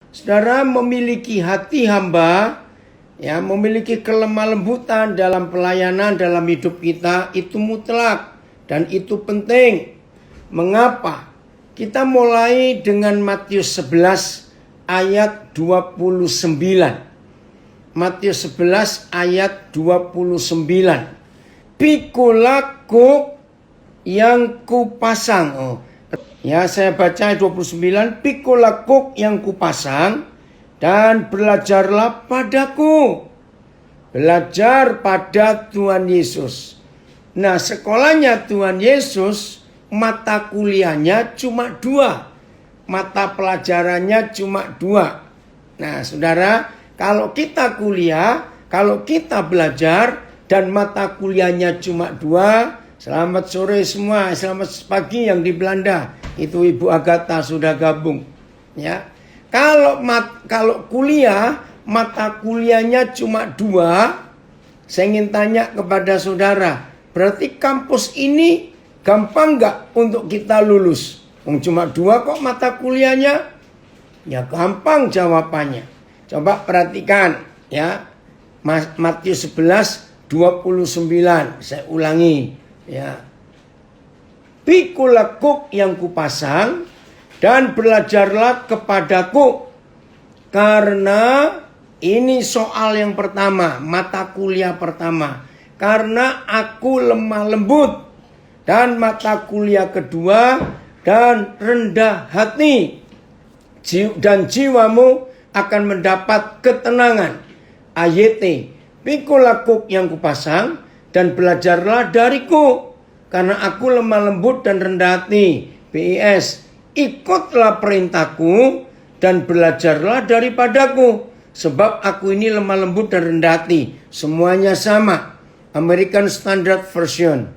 Saudara memiliki hati hamba, ya, memiliki kelemah lembutan dalam pelayanan dalam hidup kita itu mutlak dan itu penting. Mengapa? Kita mulai dengan Matius 11 ayat 29. Matius 11 ayat 29. Pikulah kuk yang kupasang. Ya, saya baca 29. Pikulah kuk yang kupasang dan belajarlah padaku. Belajar pada Tuhan Yesus. Nah, sekolahnya Tuhan Yesus, mata kuliahnya cuma 2. Mata pelajarannya cuma 2. Nah, saudara, kalau kita kuliah, kalau kita belajar, dan mata kuliahnya cuma 2. Selamat sore semua, selamat pagi yang di Belanda. Itu Ibu Agatha sudah gabung. Ya, kalau kuliah, mata kuliahnya cuma 2. Saya ingin tanya kepada saudara, berarti kampus ini gampang nggak untuk kita lulus? Cuma 2 kok mata kuliahnya? Ya gampang jawabannya. Coba perhatikan ya, Matius 11 29. Saya ulangi ya. Pikulah kuk yang kupasang dan belajarlah kepadaku. Karena ini soal yang pertama, mata kuliah pertama. Karena aku lemah lembut. Dan mata kuliah kedua, dan rendah hati. Dan jiwamu akan mendapat ketenangan. AYT. Pikulah kuk yang kupasang dan belajarlah dariku. Karena aku lemah lembut dan rendah hati. PIS. Ikutlah perintahku dan belajarlah daripadaku. Sebab aku ini lemah lembut dan rendah hati. Semuanya sama. American Standard Version.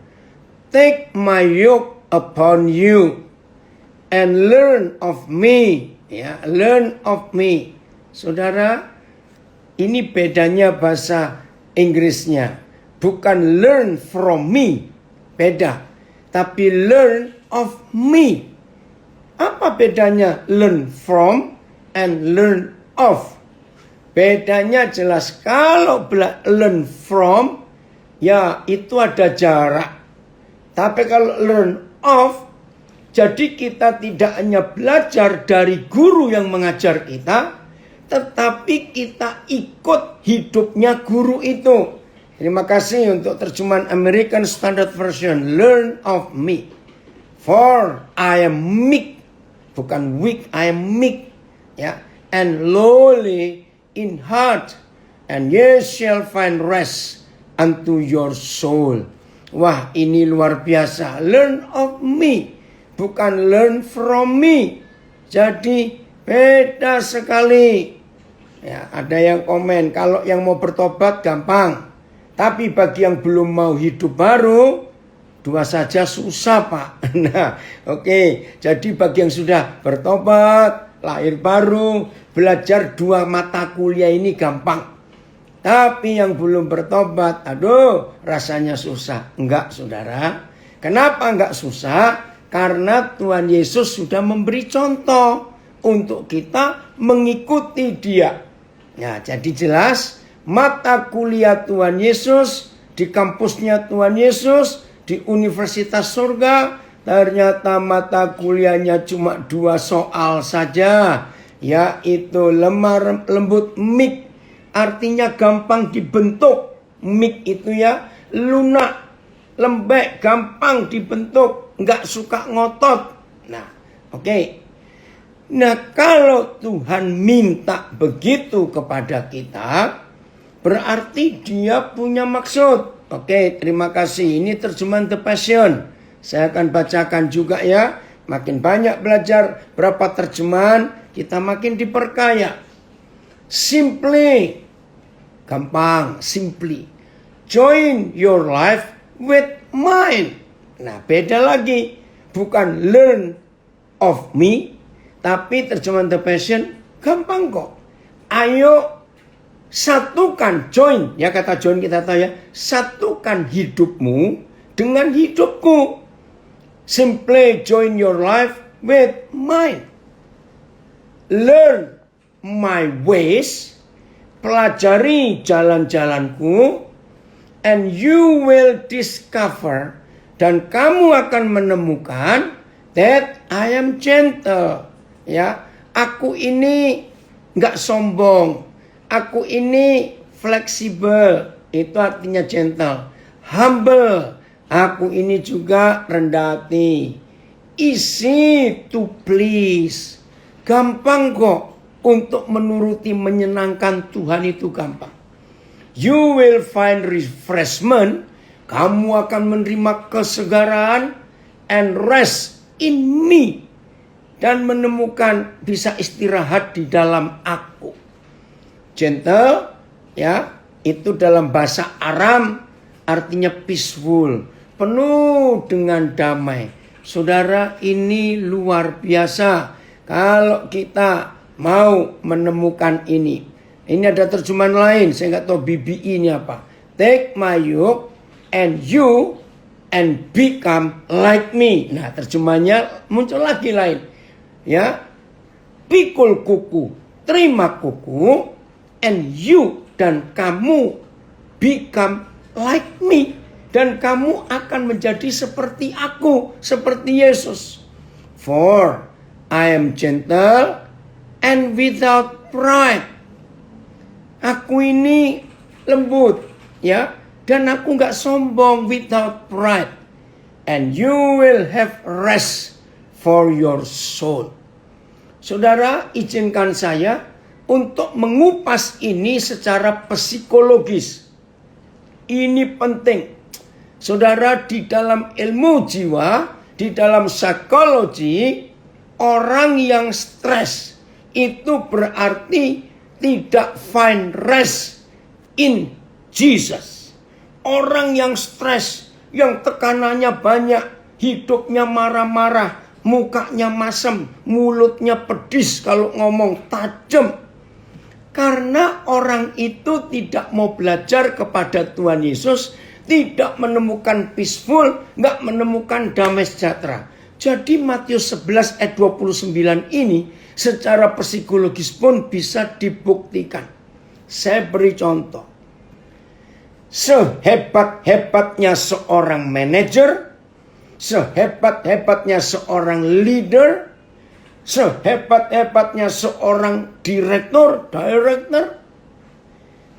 Take my yoke upon you and learn of me. Ya, learn of me. Saudara, ini bedanya bahasa Inggrisnya. Bukan learn from me. Beda. Tapi learn of me. Apa bedanya learn from and learn of? Bedanya jelas. Kalau learn from, ya itu ada jarak. Tapi kalau learn of, jadi kita tidak hanya belajar dari guru yang mengajar kita, tetapi kita ikut hidupnya guru itu. Terima kasih untuk terjemahan American Standard Version. Learn of me. For I am meek. Bukan weak, I am meek. Ya. And lowly in heart. And ye shall find rest unto your soul. Wah, ini luar biasa. Learn of me. Bukan learn from me. Jadi beda sekali. Ya, ada yang komen, kalau yang mau bertobat gampang. Tapi bagi yang belum mau hidup baru, 2 saja susah, Pak. Nah, oke. Jadi bagi yang sudah bertobat, lahir baru, belajar 2 mata kuliah ini gampang. Tapi yang belum bertobat, aduh, rasanya susah. Enggak, saudara. Kenapa enggak susah? Karena Tuhan Yesus sudah memberi contoh untuk kita mengikuti Dia. Ya, jadi jelas mata kuliah Tuhan Yesus, di kampusnya Tuhan Yesus, di Universitas Surga, ternyata mata kuliahnya cuma 2 soal saja, yaitu lemah lembut, meek, artinya gampang dibentuk. Meek itu ya lunak, lembek, gampang dibentuk, nggak suka ngotot. Nah, oke. Nah, kalau Tuhan minta begitu kepada kita, berarti Dia punya maksud. Oke, terima kasih. Ini terjemahan The Passion. Saya akan bacakan juga ya. Makin banyak belajar berapa terjemahan, kita makin diperkaya. Simply, gampang, simply. Join your life with mine. Nah, beda lagi. Bukan learn of me, tapi terjemahan The Passion gampang kok. Ayo satukan, join. Ya, kata join kita tahu ya. Satukan hidupmu dengan hidupku. Simply join your life with mine. Learn my ways, pelajari jalan-jalanku, and you will discover, dan kamu akan menemukan that I am gentle. Ya, aku ini nggak sombong, aku ini fleksibel, itu artinya gentle. Humble, aku ini juga rendah hati. Easy to please, gampang kok untuk menuruti, menyenangkan Tuhan itu gampang. You will find refreshment, kamu akan menerima kesegaran, and rest in me, dan menemukan bisa istirahat di dalam aku. Gentle, ya, itu dalam bahasa Aram artinya peaceful, penuh dengan damai. Saudara, ini luar biasa kalau kita mau menemukan ini. Ini ada terjemahan lain, saya nggak tahu BBI ini apa. Take my yoke and you and become like me. Nah, terjemahannya muncul lagi lain. Ya, pikul kuku, terima kuku, and you, dan kamu become like me, dan kamu akan menjadi seperti aku, seperti Yesus. For I am gentle and without pride. Aku ini lembut, ya, dan aku nggak sombong, without pride. And you will have rest for your soul. Saudara, izinkan saya untuk mengupas ini secara psikologis. Ini penting. Saudara, di dalam ilmu jiwa, di dalam psikologi, orang yang stres itu berarti tidak find rest in Jesus. Orang yang stres, yang tekanannya banyak, hidupnya marah-marah, mukanya masam, mulutnya pedis, kalau ngomong tajam. Karena orang itu tidak mau belajar kepada Tuhan Yesus, tidak menemukan peaceful, nggak menemukan damai sejahtera. Jadi Matius 11 ayat 29 ini secara psikologis pun bisa dibuktikan. Saya beri contoh. Sehebat-hebatnya seorang manajer, sehebat-hebatnya seorang leader, sehebat-hebatnya seorang director,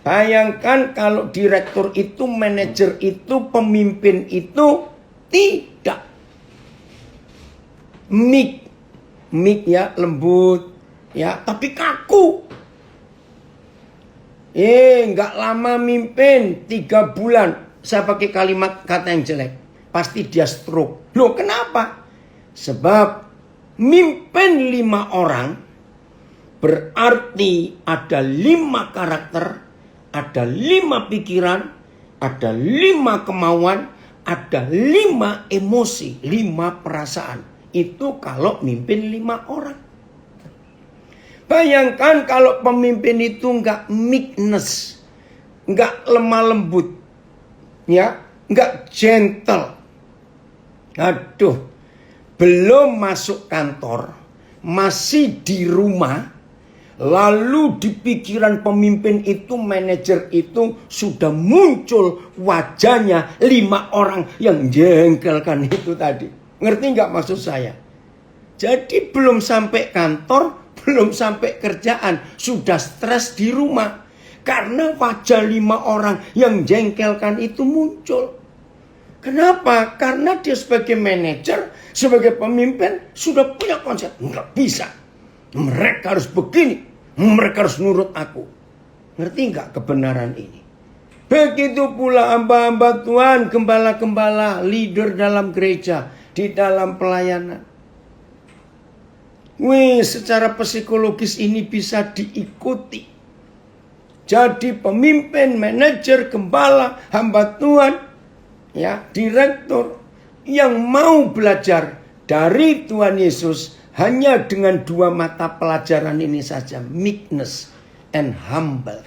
bayangkan kalau direktur itu, manajer itu, pemimpin itu tidak meek ya, lembut ya, tapi kaku. Nggak lama mimpin 3 bulan, saya pakai kalimat kata yang jelek, pasti dia stroke. Loh, kenapa? Sebab mimpin 5 orang berarti ada 5 karakter, ada 5 pikiran, ada 5 kemauan, ada 5 emosi, 5 perasaan. Itu kalau mimpin 5 orang. Bayangkan kalau pemimpin itu enggak meekness, enggak lemah lembut, ya, enggak gentle. Aduh, belum masuk kantor, masih di rumah, lalu di pikiran pemimpin itu, manajer itu, sudah muncul wajahnya 5 orang yang jengkelkan itu tadi. Ngerti nggak maksud saya? Jadi belum sampai kantor, belum sampai kerjaan, sudah stres di rumah. Karena wajah 5 orang yang jengkelkan itu muncul. Kenapa? Karena dia sebagai manajer, sebagai pemimpin, sudah punya konsep. Nggak bisa. Mereka harus begini. Mereka harus nurut aku. Ngerti nggak kebenaran ini? Begitu pula hamba-hamba Tuhan, gembala-gembala, leader dalam gereja, di dalam pelayanan. Secara psikologis ini bisa diikuti. Jadi pemimpin, manajer, gembala, hamba Tuhan, ya, direktur yang mau belajar dari Tuhan Yesus hanya dengan 2 mata pelajaran ini saja, meekness and humble,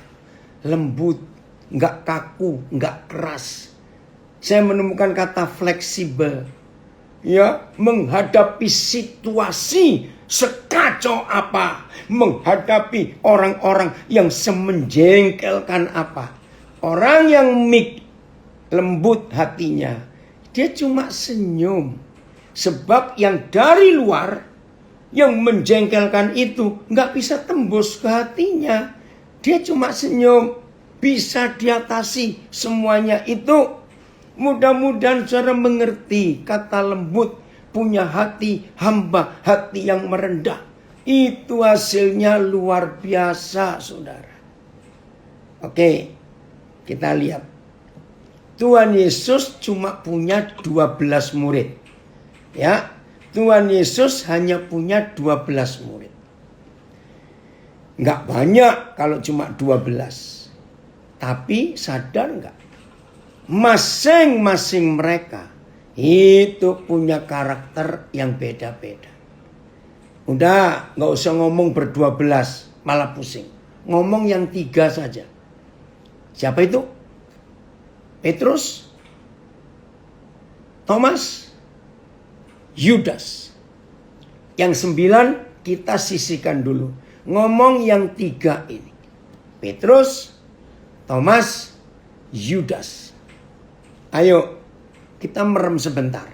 lembut, nggak kaku, nggak keras. Saya menemukan kata fleksibel, ya, menghadapi situasi sekacau apa, menghadapi orang-orang yang semenjengkelkan apa. Orang yang lembut hatinya, dia cuma senyum. Sebab yang dari luar, yang menjengkelkan itu nggak bisa tembus ke hatinya. Dia cuma senyum, bisa diatasi semuanya itu. Mudah-mudahan saudara mengerti kata lembut, punya hati hamba, hati yang merendah. Itu hasilnya luar biasa, saudara. Oke, kita lihat. Tuhan Yesus cuma punya 12 murid. Ya, Tuhan Yesus hanya punya 12 murid. Nggak banyak kalau cuma 12. Tapi sadar nggak? Masing-masing mereka itu punya karakter yang beda-beda. Udah, nggak usah ngomong ber-12, malah pusing. Ngomong yang 3 saja. Siapa itu? Petrus, Thomas, Yudas. Yang 9 kita sisihkan dulu. Ngomong yang 3 ini. Petrus, Thomas, Yudas. Ayo kita merem sebentar.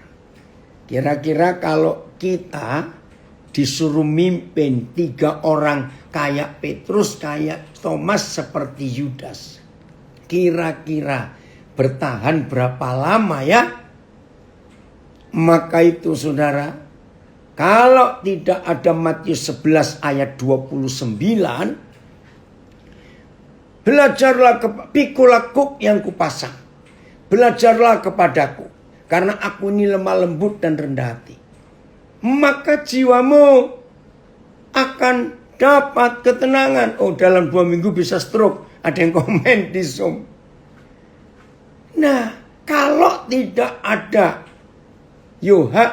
Kira-kira kalau kita disuruh mimpin 3 orang kayak Petrus, kayak Thomas, seperti Yudas. Kira-kira bertahan berapa lama ya? Maka itu saudara, kalau tidak ada Matius 11 ayat 29, belajarlah pikulakuk yang kupasang. Belajarlah kepadaku, karena aku ini lemah lembut dan rendah hati. Maka jiwamu akan dapat ketenangan. Oh, dalam 2 minggu bisa stroke. Ada yang komen di Zoom. Nah, kalau tidak ada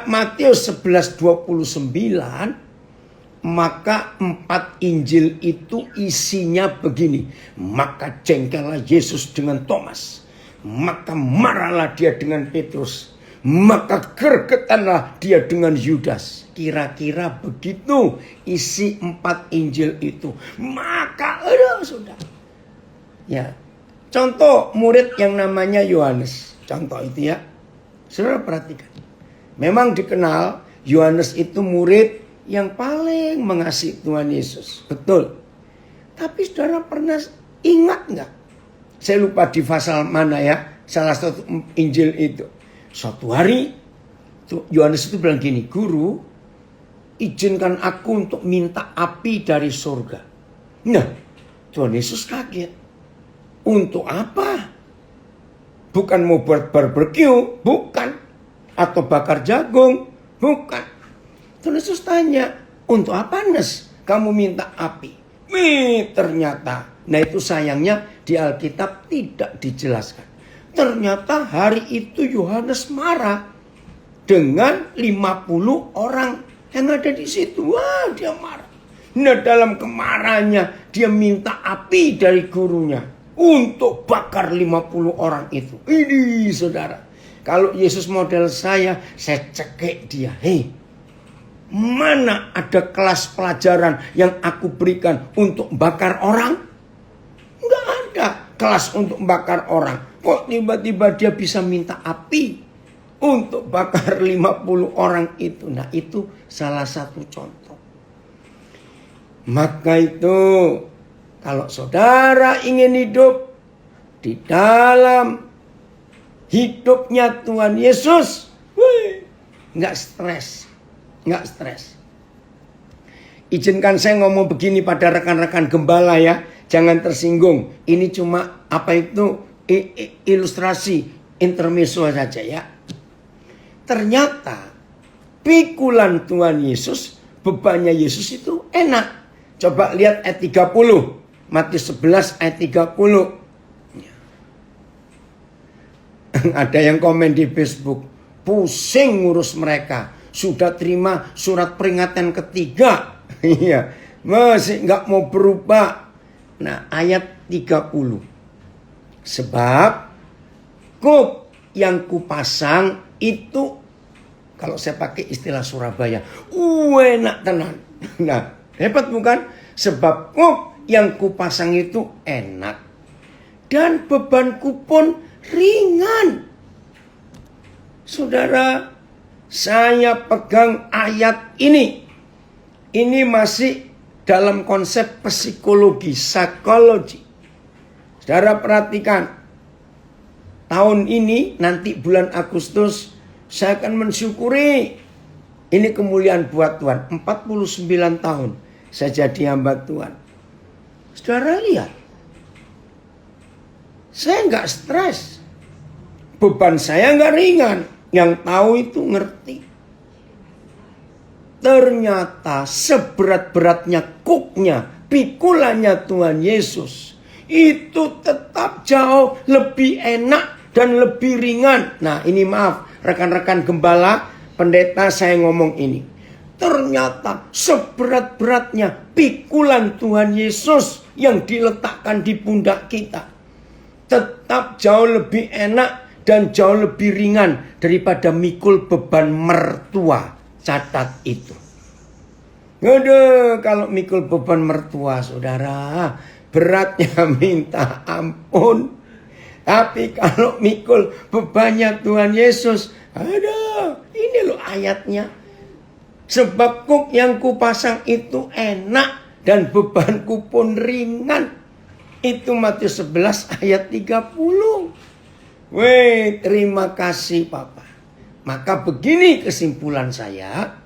Matius 11:29, maka 4 Injil itu isinya begini. Maka jengkellah Yesus dengan Thomas. Maka marahlah dia dengan Petrus. Maka gergetanlah dia dengan Yudas. Kira-kira begitu isi 4 Injil itu. Maka sudah. Ya, contoh murid yang namanya Yohanes. Contoh itu ya. Saudara perhatikan. Memang dikenal Yohanes itu murid yang paling mengasihi Tuhan Yesus. Betul. Tapi saudara pernah ingat nggak? Saya lupa di pasal mana ya. Salah satu Injil itu. Suatu hari Yohanes itu bilang gini. Guru, izinkan aku untuk minta api dari surga. Nah, Tuhan Yesus kaget. Untuk apa? Bukan mau buat barbecue. Bukan. Atau bakar jagung. Bukan. Tuhan Yesus tanya. Untuk apa, Nes? Kamu minta api. Ternyata. Nah, itu sayangnya di Alkitab tidak dijelaskan. Ternyata hari itu Yohanes marah dengan 50 orang yang ada di situ. Wah, dia marah. Nah, dalam kemarahannya dia minta api dari gurunya untuk bakar 50 orang itu. Ini saudara, kalau Yesus model saya cekek dia. Hei, mana ada kelas pelajaran yang aku berikan untuk bakar orang? Enggak ada kelas untuk bakar orang. Kok tiba-tiba dia bisa minta api untuk bakar 50 orang itu. Nah, itu salah satu contoh. Maka itu kalau saudara ingin hidup di dalam hidupnya Tuhan Yesus, nggak stres. Nggak stres. Izinkan saya ngomong begini pada rekan-rekan gembala ya. Jangan tersinggung. Ini cuma ilustrasi intermezzo saja ya. Ternyata pikulan Tuhan Yesus, bebannya Yesus itu enak. Coba lihat ayat 30. Matius 11 ayat 30. Ada yang komen di Facebook. Pusing ngurus mereka. Sudah terima surat peringatan ketiga. Iya, masih nggak mau berubah. Nah, ayat 30. Sebab kuk yang kupasang itu, kalau saya pakai istilah Surabaya, enak tenan. Nah, hebat bukan? Sebab kuk yang kupasang itu enak. Dan bebanku pun ringan. Saudara, saya pegang ayat ini. Ini masih dalam konsep psikologi, psikologi. Saudara perhatikan. Tahun ini, nanti bulan Agustus, saya akan mensyukuri. Ini kemuliaan buat Tuhan. 49 tahun saya jadi hamba Tuhan. Saudara lihat. Saya nggak stres. Beban saya nggak ringan. Yang tahu itu ngerti. Ternyata seberat-beratnya kuknya, pikulannya Tuhan Yesus. Itu tetap jauh lebih enak dan lebih ringan. Nah ini maaf rekan-rekan gembala, pendeta saya ngomong ini. Ternyata seberat-beratnya pikulan Tuhan Yesus yang diletakkan di pundak kita. Tetap jauh lebih enak dan jauh lebih ringan daripada mikul beban mertua. Catat itu. Aduh, kalau mikul beban mertua saudara, beratnya minta ampun. Tapi kalau mikul bebannya Tuhan Yesus, aduh, ini loh ayatnya. Sebab kuk yang kupasang itu enak dan bebanku pun ringan. Itu Matius 11 ayat 30. Weh, terima kasih Papa. Maka begini kesimpulan saya.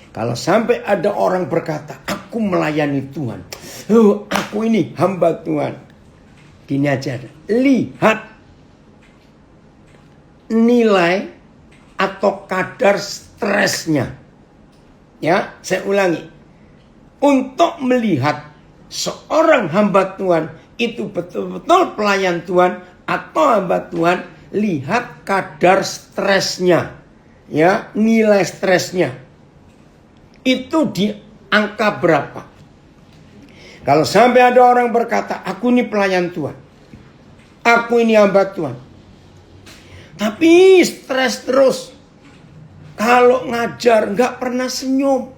Kalau sampai ada orang berkata, aku melayani Tuhan. Oh, aku ini hamba Tuhan. Gini aja. Lihat nilai atau kadar stresnya. Ya, saya ulangi. Untuk melihat seorang hamba Tuhan itu betul-betul pelayan Tuhan atau hamba Tuhan, lihat kadar stresnya. Ya, nilai stresnya. Itu di angka berapa? Kalau sampai ada orang berkata, aku ini pelayan Tuhan. Aku ini hamba Tuhan. Tapi stres terus. Kalau ngajar nggak pernah senyum.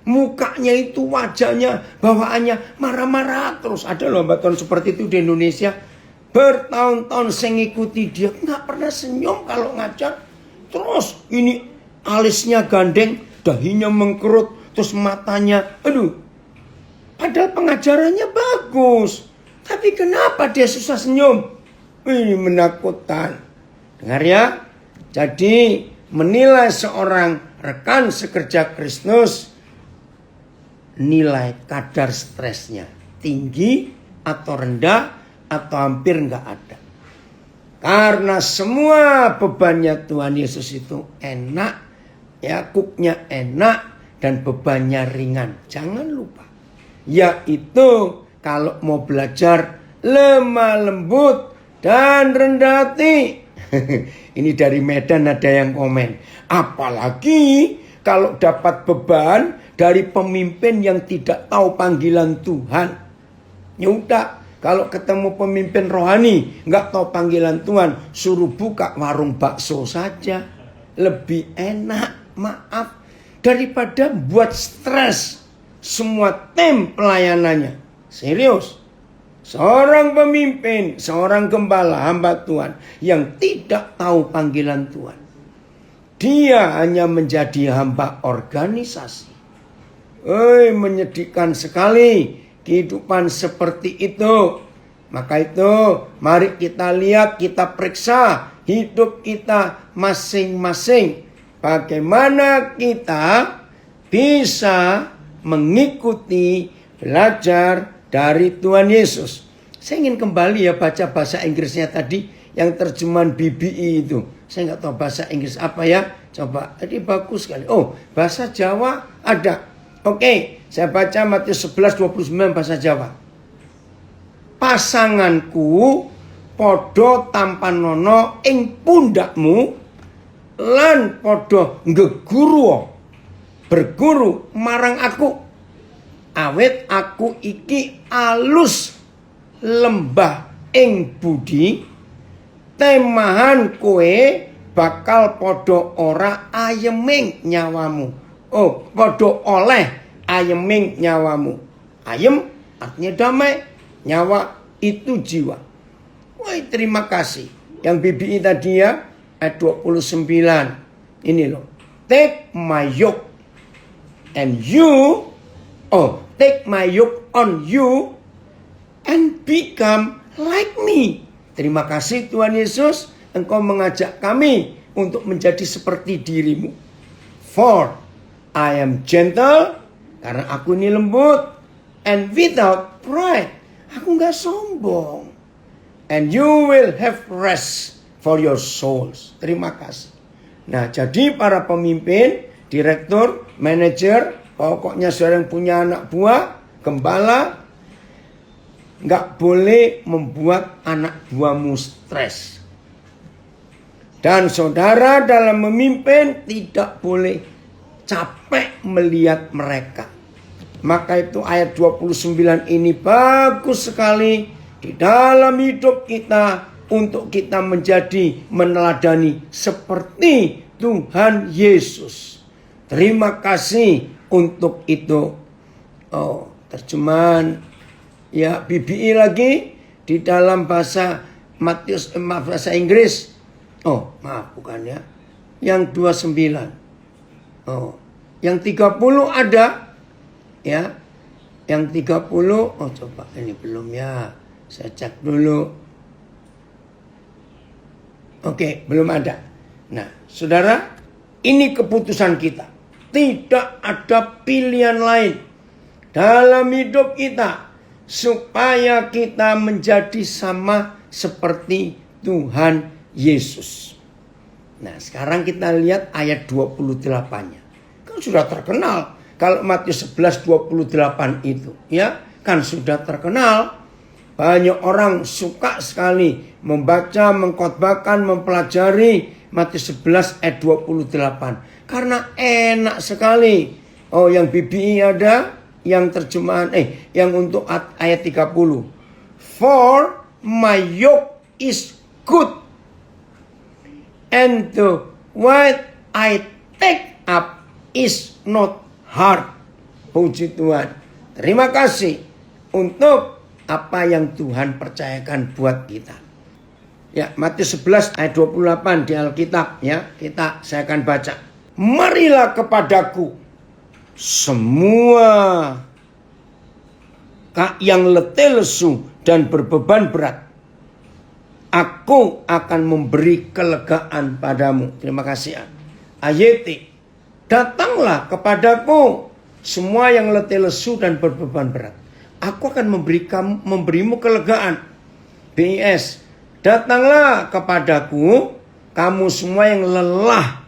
Mukanya itu, wajahnya, bawaannya marah-marah terus. Ada loh hamba Tuhan seperti itu di Indonesia. Bertahun-tahun saya ngikuti dia. Nggak pernah senyum kalau ngajar. Terus ini alisnya gandeng, dahinya mengkerut, terus matanya. Aduh. Padahal pengajarannya bagus. Tapi kenapa dia susah senyum? Ini menakutkan. Dengar ya. Jadi menilai seorang rekan sekerja Kristus, nilai kadar stresnya tinggi atau rendah atau hampir nggak ada. Karena semua bebannya Tuhan Yesus itu enak, ya kuknya enak dan bebannya ringan. Jangan lupa, yaitu kalau mau belajar lemah lembut dan rendah hati. Ini dari Medan ada yang komen. Apalagi kalau dapat beban dari pemimpin yang tidak tahu panggilan Tuhan. Ya udah, kalau ketemu pemimpin rohani nggak tahu panggilan Tuhan, suruh buka warung bakso saja. Lebih enak, maaf, daripada buat stres semua tim pelayanannya. Serius. Seorang pemimpin, seorang gembala hamba Tuhan yang tidak tahu panggilan Tuhan, dia hanya menjadi hamba organisasi. Menyedihkan sekali kehidupan seperti itu. Maka itu mari kita lihat, kita periksa hidup kita masing-masing. Bagaimana kita bisa mengikuti, belajar dari Tuhan Yesus. Saya ingin kembali ya baca bahasa Inggrisnya tadi, yang terjemahan BBI itu. Saya nggak tahu bahasa Inggris apa ya. Coba, ini bagus sekali. Oh, bahasa Jawa ada. Oke, saya baca Matius 11:29 bahasa Jawa. Pasanganku podo tampanono ing pundakmu lan podo ngeguru berguru marang aku. Awet aku iki alus lembah ing budi, temahan kowe bakal podo ora ayeming nyawamu. podo oleh ayeming nyawamu. Ayem artinya damai, nyawa itu jiwa. Wah, terima kasih. Yang BBI tadi ya, ayat 29. Ini loh. Take my yoke and you, take my yoke on you and become like me. Terima kasih Tuhan Yesus, Engkau mengajak kami untuk menjadi seperti dirimu. For I am gentle, karena aku ini lembut, and without pride, aku gak sombong. And you will have rest for your souls. Terima kasih. Nah, jadi para pemimpin, direktur, manajer, pokoknya saudara yang punya anak buah, gembala, nggak boleh membuat anak buahmu stres. Dan saudara dalam memimpin tidak boleh capek melihat mereka. Maka itu ayat 29 ini bagus sekali di dalam hidup kita untuk kita menjadi meneladani seperti Tuhan Yesus. Terima kasih untuk itu. Terjemahan ya BBI lagi di dalam bahasa bahasa Inggris. Bukan ya. Yang 29. Yang 30 ada ya. Yang 30 coba ini belum ya. Saya cek dulu. Oke, belum ada. Nah, saudara, ini keputusan kita. Tidak ada pilihan lain dalam hidup kita supaya kita menjadi sama seperti Tuhan Yesus. Nah, sekarang kita lihat ayat 28-nya. Kan sudah terkenal. Kalau Matius 11:28 itu, ya, kan sudah terkenal. Banyak orang suka sekali membaca, mengkhotbahkan, mempelajari Matius 11 ayat 28. Karena enak sekali. Yang BBI ada, yang terjemahan, yang untuk ayat 30. For my yoke is good, and the what I take up is not hard. Puji Tuhan. Terima kasih untuk apa yang Tuhan percayakan buat kita. Ya, Matius 11 ayat 28 di Alkitab ya. Saya akan baca. Marilah kepadaku semua yang letih lesu dan berbeban berat. Aku akan memberi kelegaan padamu. Terima kasih. Ayat. Datanglah kepadaku semua yang letih lesu dan berbeban berat. Aku akan memberimu kelegaan. BIS. Datanglah kepadaku kamu semua yang lelah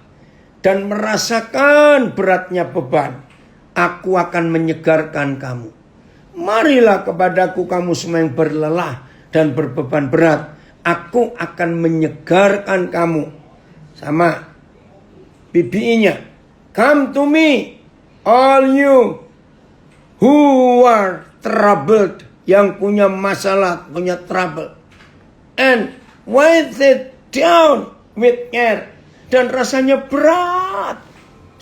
dan merasakan beratnya beban. Aku akan menyegarkan kamu. Marilah kepadaku kamu semua yang berlelah dan berbeban berat. Aku akan menyegarkan kamu. Sama BBI-nya. Come to me, all you who are troubled, yang punya masalah, punya trouble, and weighed down with care, dan rasanya berat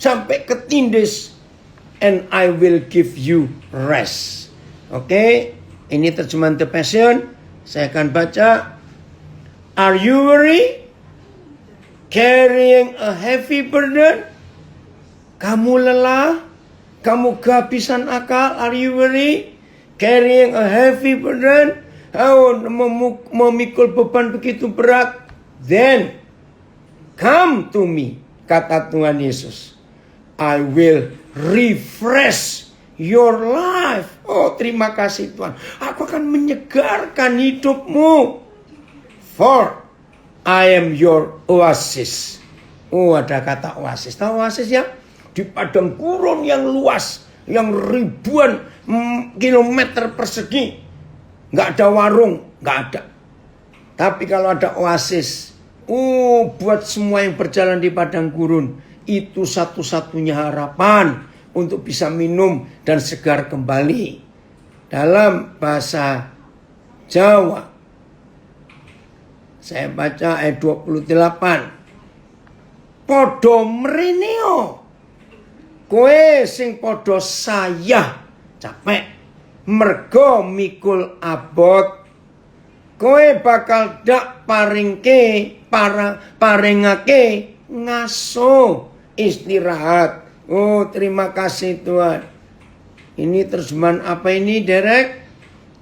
sampai ketindis, and I will give you rest. Oke, ini terjemahan The Passion. Saya akan baca. Are you weary? Carrying a heavy burden? Kamu lelah? Kamu kehabisan akal? Are you weary? Carrying a heavy burden? Memikul beban begitu berat? Then come to me, kata Tuhan Yesus. I will refresh your life. Terima kasih Tuhan. Aku akan menyegarkan hidupmu. For I am your oasis. Ada kata oasis. Tahu oasis ya? Di padang gurun yang luas, yang ribuan kilometer persegi, nggak ada warung, nggak ada. Tapi kalau ada oasis, buat semua yang berjalan di padang gurun, itu satu-satunya harapan untuk bisa minum dan segar kembali. Dalam bahasa Jawa, saya baca ayat 28. Podo mreneo kowe sing padha sayah capek mergo mikul abot, kowe bakal dak paringake ngaso istirahat. Oh, terima kasih Tuhan. Ini terjemahan apa ini, Derek?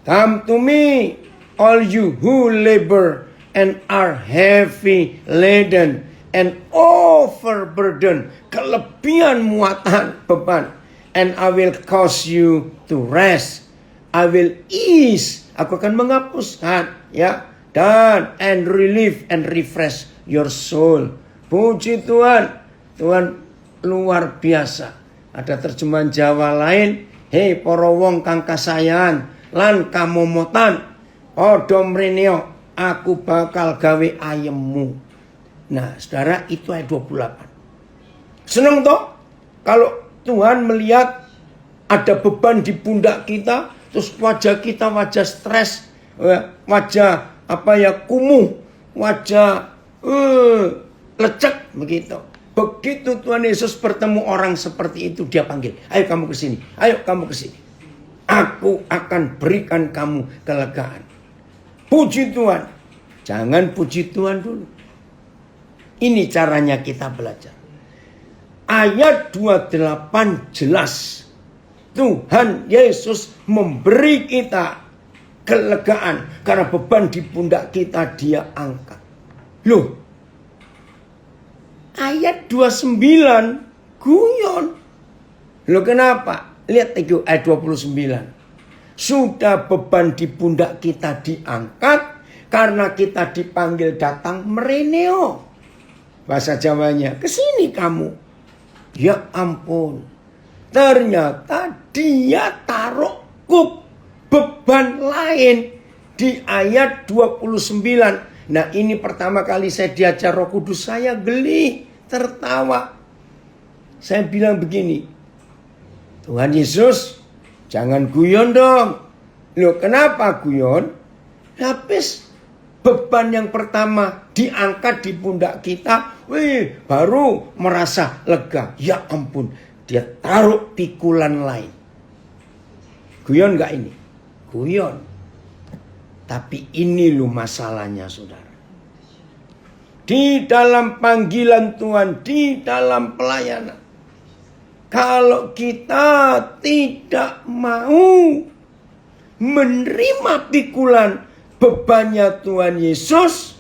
Come to me, all you who labor and are heavy laden and overburdened, kelebihan muatan beban, and I will cause you to rest. I will ease, aku akan menghapuskan, ya, dan and relieve and refresh your soul. Puji Tuhan, Tuhan luar biasa. Ada terjemahan Jawa lain, hei para wong kang kasayan lan kamomotan, padha mreneo, aku bakal gawe ayemmu. Nah, saudara, itu ayat 28. Seneng toh kalau Tuhan melihat ada beban di pundak kita, terus wajah kita wajah stres, wajah kumuh, wajah lecek begitu. Begitu Tuhan Yesus bertemu orang seperti itu, dia panggil, ayo kamu ke sini, ayo kamu ke sini. Aku akan berikan kamu kelegaan. Puji Tuhan. Jangan puji Tuhan dulu. Ini caranya kita belajar. Ayat 28 jelas. Tuhan Yesus memberi kita kelegaan karena beban di pundak kita dia angkat. Loh, ayat 29 guyon. Loh, kenapa? Lihat itu ayat 29. Sudah beban di pundak kita diangkat karena kita dipanggil datang mereneo. Bahasa Jawanya, kesini kamu. Ya ampun. Ternyata dia taruh beban lain di ayat 29. Nah, ini pertama kali saya diajar Roh Kudus, saya geli, tertawa. Saya bilang begini, Tuhan Yesus, jangan guyon dong. Loh, kenapa guyon? Habis beban yang pertama diangkat di pundak kita, baru merasa lega. Ya ampun, dia taruh pikulan lain. Guyon gak ini? Guyon. Tapi ini loh masalahnya, saudara. Di dalam panggilan Tuhan, di dalam pelayanan, kalau kita tidak mau menerima pikulan bebannya Tuhan Yesus,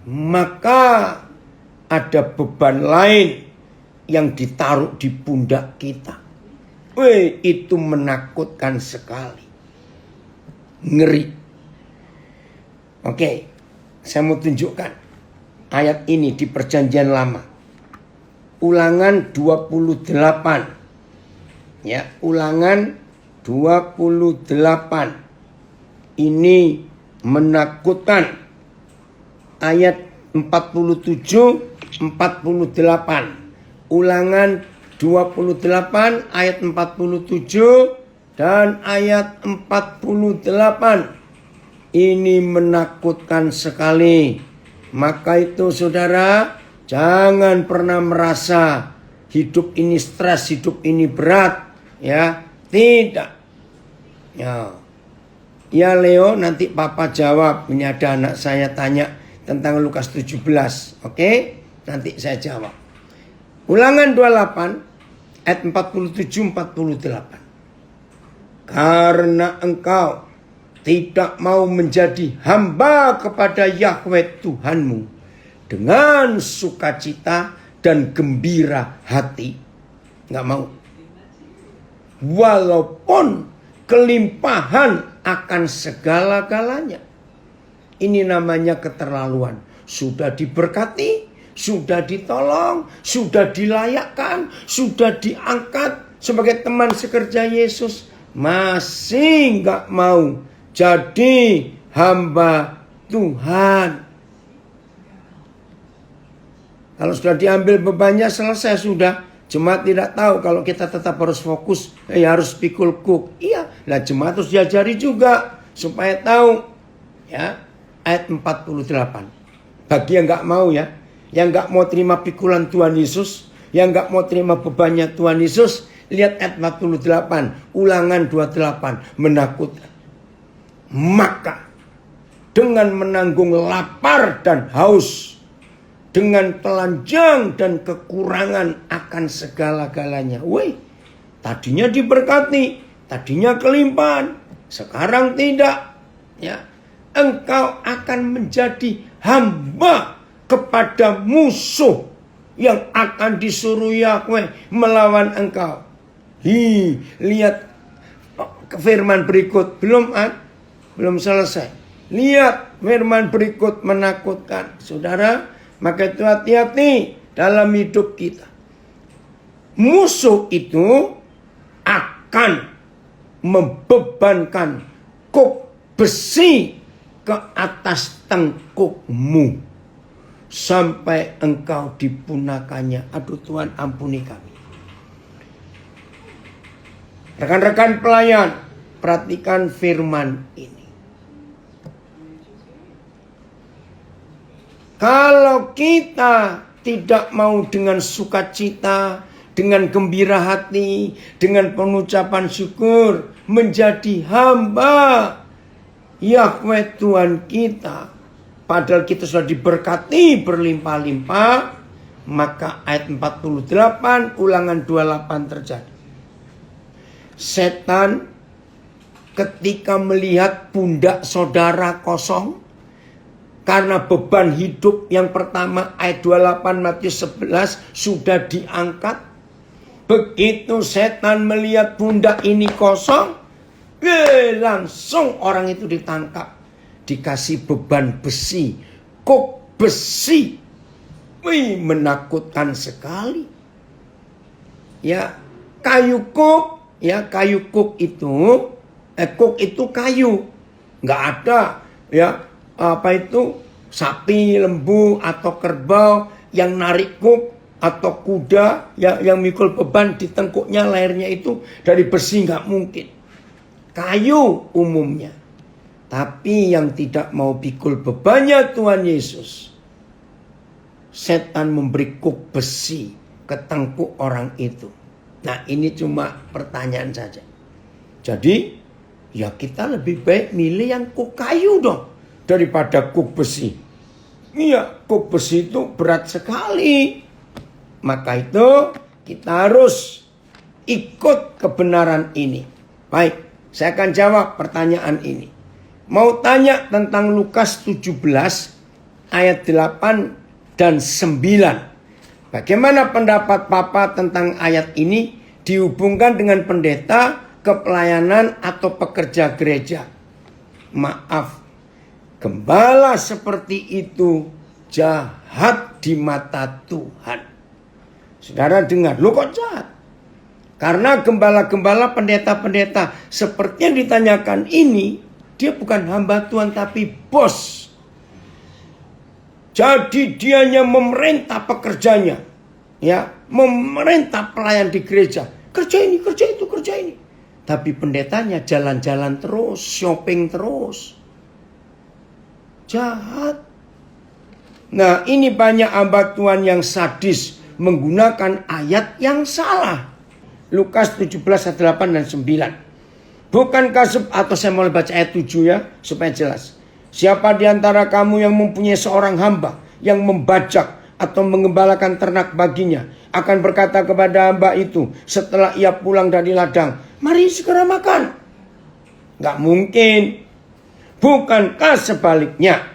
maka ada beban lain yang ditaruh di pundak kita. Itu menakutkan sekali. Ngeri. Oke, saya mau tunjukkan ayat ini di Perjanjian Lama. Ulangan 28. Ya, Ulangan 28. Ini menakutkan. Ayat 47, 48. Ulangan 28 ayat 47 dan ayat 48. Ini menakutkan sekali. Maka itu saudara, jangan pernah merasa hidup ini stres, hidup ini berat. Ya, tidak. Ya Leo, nanti Papa jawab. Ini ada anak saya tanya tentang Lukas 17. Oke? Nanti saya jawab. Ulangan 28 ayat 47-48. Karena engkau tidak mau menjadi hamba kepada Yahweh Tuhanmu dengan sukacita dan gembira hati. Nggak mau. Walaupun kelimpahan akan segala-galanya. Ini namanya keterlaluan. Sudah diberkati, sudah ditolong, sudah dilayakkan, sudah diangkat sebagai teman sekerja Yesus. Masih nggak mau jadi hamba Tuhan. Kalau sudah diambil bebannya, selesai sudah. Jemaat tidak tahu kalau kita tetap harus fokus. Harus pikul kuk. Iya, nah jemaat harus diajari juga supaya tahu. Ya, ayat 48. Bagi yang nggak mau ya, yang nggak mau terima pikulan Tuhan Yesus, yang gak mau terima bebannya Tuhan Yesus, lihat ayat 48, Ulangan 28, menakutkan. Maka dengan menanggung lapar dan haus, dengan telanjang dan kekurangan akan segala-galanya. Woi, tadinya diberkati, tadinya kelimpahan, sekarang tidak. Ya, engkau akan menjadi hamba kepada musuh yang akan disuruh Yahweh melawan engkau. Lihat firman berikut, belum selesai. Lihat firman berikut menakutkan. Saudara, maka itu hati-hati dalam hidup kita. Musuh itu akan membebankan kuk besi ke atas tengkukmu sampai engkau dipunakannya. Aduh Tuhan, ampuni kami. Rekan-rekan pelayan, perhatikan firman ini. Kalau kita tidak mau dengan sukacita, dengan gembira hati, dengan pengucapan syukur, menjadi hamba Yahweh Tuhan kita, padahal kita sudah diberkati berlimpah-limpah, maka ayat 48 Ulangan 28 terjadi. Setan ketika melihat pundak saudara kosong, karena beban hidup yang pertama ayat 28 Matius 11 sudah diangkat. Begitu setan melihat pundak ini kosong, langsung orang itu ditangkap. Dikasih beban besi, kuk besi. Menakutkan sekali. Ya, kayu kuk itu, kuk itu kayu. Nggak ada, ya, sapi, lembu, atau kerbau yang narik kuk, atau kuda yang mikul beban di tengkuknya, lehernya itu dari besi, nggak mungkin. Kayu umumnya. Tapi yang tidak mau pikul bebannya Tuhan Yesus, setan memberi kuk besi ke tengkuk orang itu. Nah, ini cuma pertanyaan saja. Jadi ya kita lebih baik milih yang kuk kayu dong daripada kuk besi. Iya, kuk besi itu berat sekali. Maka itu kita harus ikut kebenaran ini. Baik, saya akan jawab pertanyaan ini. Mau tanya tentang Lukas 17 ayat 8 dan 9. Bagaimana pendapat Papa tentang ayat ini dihubungkan dengan pendeta, kepelayanan atau pekerja gereja? Maaf, gembala seperti itu jahat di mata Tuhan. Saudara dengar, lo kok jahat? Karena gembala-gembala, pendeta-pendeta seperti yang ditanyakan ini, dia bukan hamba Tuhan tapi bos. Jadi dianya memerintah pekerjanya. Ya, memerintah pelayan di gereja. Kerja ini, kerja itu, kerja ini. Tapi pendetanya jalan-jalan terus, shopping terus. Jahat. Nah, ini banyak hamba Tuhan yang sadis menggunakan ayat yang salah. Lukas 17 ayat 8 dan 9. Bukankah atau saya mau baca ayat 7 ya supaya jelas. Siapa di antara kamu yang mempunyai seorang hamba yang membajak atau mengembalakan ternak baginya akan berkata kepada hamba itu setelah ia pulang dari ladang, mari segera makan. Gak mungkin. Bukankah sebaliknya,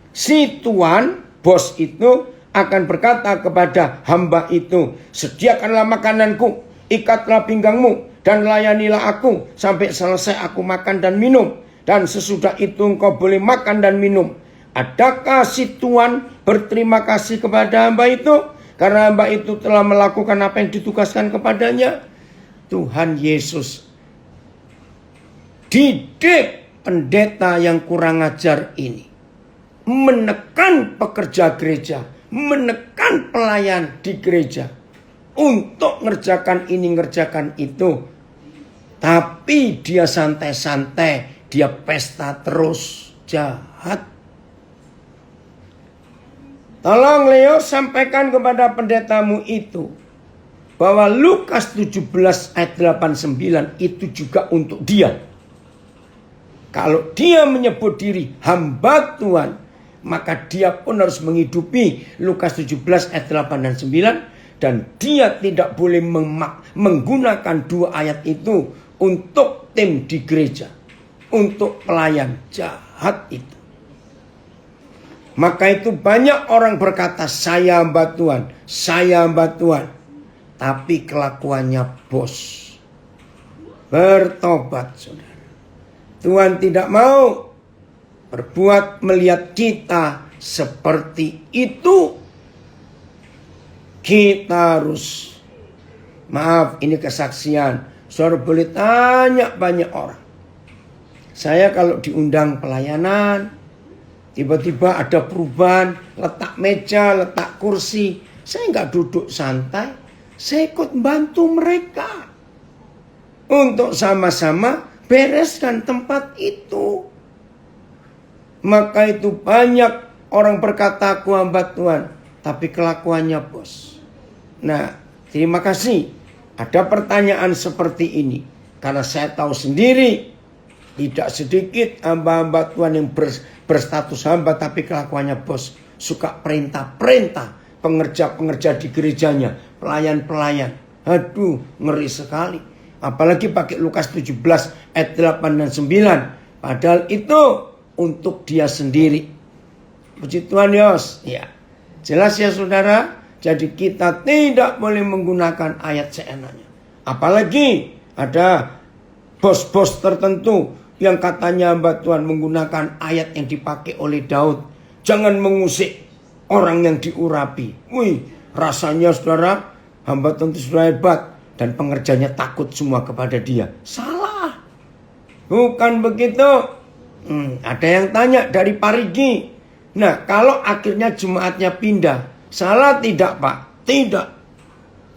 si tuan bos itu akan berkata kepada hamba itu, sediakanlah makananku, ikatlah pinggangmu, dan layanilah aku sampai selesai aku makan dan minum. Dan sesudah itu engkau boleh makan dan minum. Adakah si tuan berterima kasih kepada hamba itu? Karena hamba itu telah melakukan apa yang ditugaskan kepadanya. Tuhan Yesus didik pendeta yang kurang ajar ini. Menekan pekerja gereja. Menekan pelayan di gereja. Untuk ngerjakan ini, ngerjakan itu. Tapi dia santai-santai. Dia pesta terus. Jahat. Tolong Leo sampaikan kepada pendetamu itu. bahwa Lukas 17 ayat 89 itu juga untuk dia. Kalau dia menyebut diri hamba Tuhan, maka dia pun harus menghidupi Lukas 17 ayat 8 dan 9. Dan dia tidak boleh menggunakan dua ayat itu untuk tim di gereja, untuk pelayan jahat itu. Maka itu banyak orang berkata, saya hamba Tuhan, saya hamba Tuhan. Tapi kelakuannya bos. Bertobat, saudara. Tuhan tidak mau berbuat melihat kita seperti itu. Kita harus, maaf ini kesaksian, saudara boleh tanya banyak orang. Saya kalau diundang pelayanan, tiba-tiba ada perubahan, letak meja, letak kursi. Saya nggak duduk santai, saya ikut bantu mereka. Untuk sama-sama bereskan tempat itu. Maka itu banyak orang berkata aku hamba Tuhan, tapi kelakuannya bos. Nah, terima kasih. Ada pertanyaan seperti ini. Karena saya tahu sendiri, tidak sedikit hamba-hamba Tuhan yang berstatus hamba tapi kelakuannya bos. Suka perintah-perintah pengerja-pengerja di gerejanya, pelayan-pelayan. Aduh, ngeri sekali. Apalagi pakai Lukas 17 ayat 8 dan 9. Padahal itu untuk dia sendiri. Puji Tuhan Yos. Ya. Jelas ya saudara. Jadi kita tidak boleh menggunakan ayat seenaknya. Apalagi ada bos-bos tertentu yang katanya hamba Tuhan menggunakan ayat yang dipakai oleh Daud. Jangan mengusik orang yang diurapi. Wih, rasanya saudara, hamba Tuhan itu sudah hebat. Dan pengerjanya takut semua kepada dia. Salah. Bukan begitu. Ada yang tanya dari Parigi. Nah, kalau akhirnya jemaatnya pindah, salah tidak Pak? Tidak.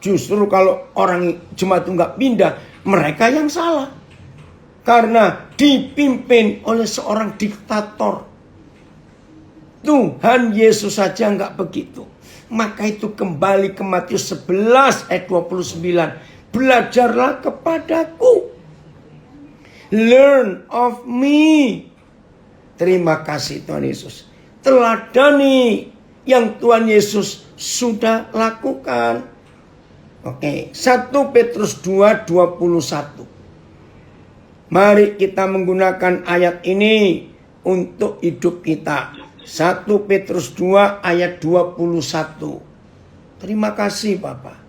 Justru kalau orang jemaat itu nggak pindah, mereka yang salah. Karena dipimpin oleh seorang diktator. Tuhan Yesus saja nggak begitu. Maka itu kembali ke Matius 11 ayat 29. Belajarlah kepadaku. Learn of me. Terima kasih Tuhan Yesus. Teladani yang Tuhan Yesus sudah lakukan. Oke, 1 Petrus 2:21. Mari kita menggunakan ayat ini untuk hidup kita. 1 Petrus 2 ayat 21. Terima kasih Bapak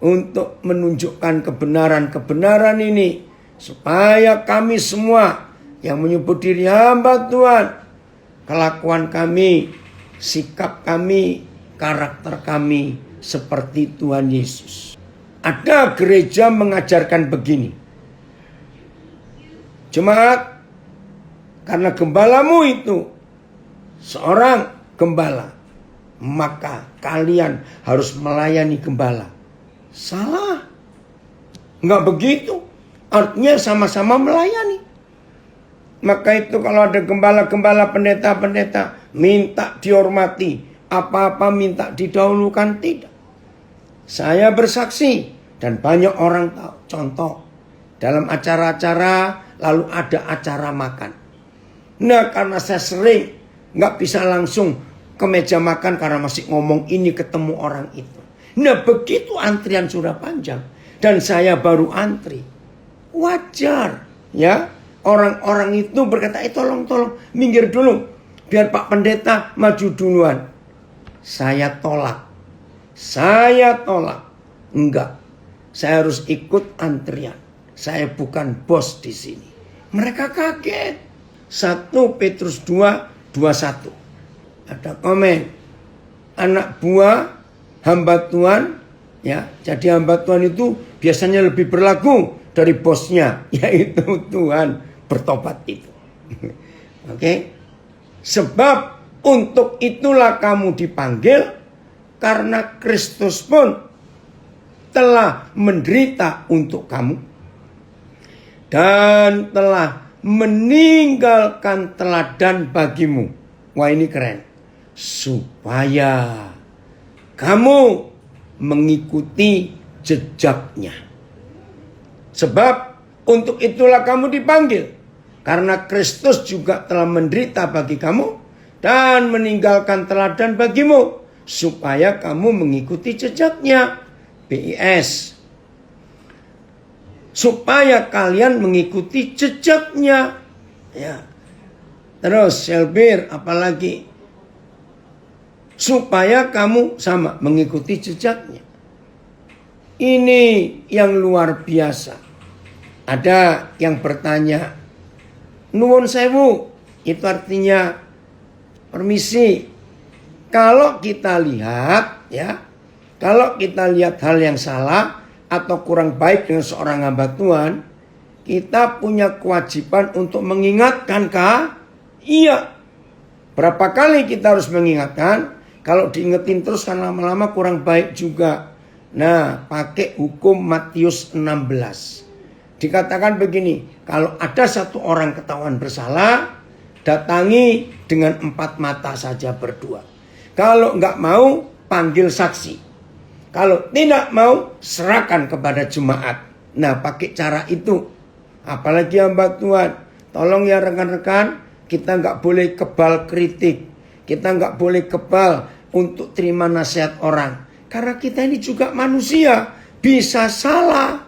untuk menunjukkan kebenaran-kebenaran ini supaya kami semua yang menyebut diri hamba Tuhan, kelakuan kami, sikap kami, karakter kami seperti Tuhan Yesus. Ada gereja mengajarkan begini. Jemaat, karena gembalamu itu seorang gembala, maka kalian harus melayani gembala. Salah. Enggak begitu. Artinya sama-sama melayani. Maka itu kalau ada gembala-gembala, pendeta-pendeta, minta dihormati. Apa-apa minta didahulukan, tidak. Saya bersaksi dan banyak orang tahu. Contoh, dalam acara-acara lalu ada acara makan. Nah, karena saya sering nggak bisa langsung ke meja makan karena masih ngomong ini ketemu orang itu. Nah, begitu antrian sudah panjang dan saya baru antri. Wajar, ya. Orang-orang itu berkata, tolong minggir dulu. Biar Pak Pendeta maju duluan. Saya tolak. Enggak. Saya harus ikut antrian. Saya bukan bos di sini. Mereka kaget. 1 Petrus 2:21. Ada komen. Anak buah hamba Tuhan, ya. Jadi hamba Tuhan itu biasanya lebih berlaku dari bosnya, yaitu Tuhan. Bertobat itu. Oke. Sebab untuk itulah kamu dipanggil, karena Kristus pun telah menderita untuk kamu dan telah meninggalkan teladan bagimu. Wah, ini keren. Supaya kamu mengikuti jejaknya. Sebab untuk itulah kamu dipanggil. Karena Kristus juga telah menderita bagi kamu dan meninggalkan teladan bagimu, supaya kamu mengikuti jejaknya. BIS. Supaya kalian mengikuti jejaknya. Ya. Terus Selbir apalagi? Supaya kamu sama mengikuti jejaknya. Ini yang luar biasa. Ada yang bertanya, nuwun sewu, itu artinya permisi. Kalau kita lihat ya, kalau kita lihat hal yang salah atau kurang baik dengan seorang hamba Tuhan, kita punya kewajiban untuk mengingatkan kah? Iya. Berapa kali kita harus mengingatkan? Kalau diingetin terus kan lama-lama kurang baik juga. Nah, pakai hukum Matius 16. Dikatakan begini, kalau ada satu orang ketahuan bersalah, datangi dengan 4 mata saja berdua. Kalau enggak mau, panggil saksi. Kalau tidak mau, serahkan kepada jemaat. Nah, pakai cara itu. Apalagi hamba Tuhan. Tolong ya rekan-rekan, kita enggak boleh kebal kritik. Kita enggak boleh kebal untuk terima nasihat orang. Karena kita ini juga manusia, bisa salah.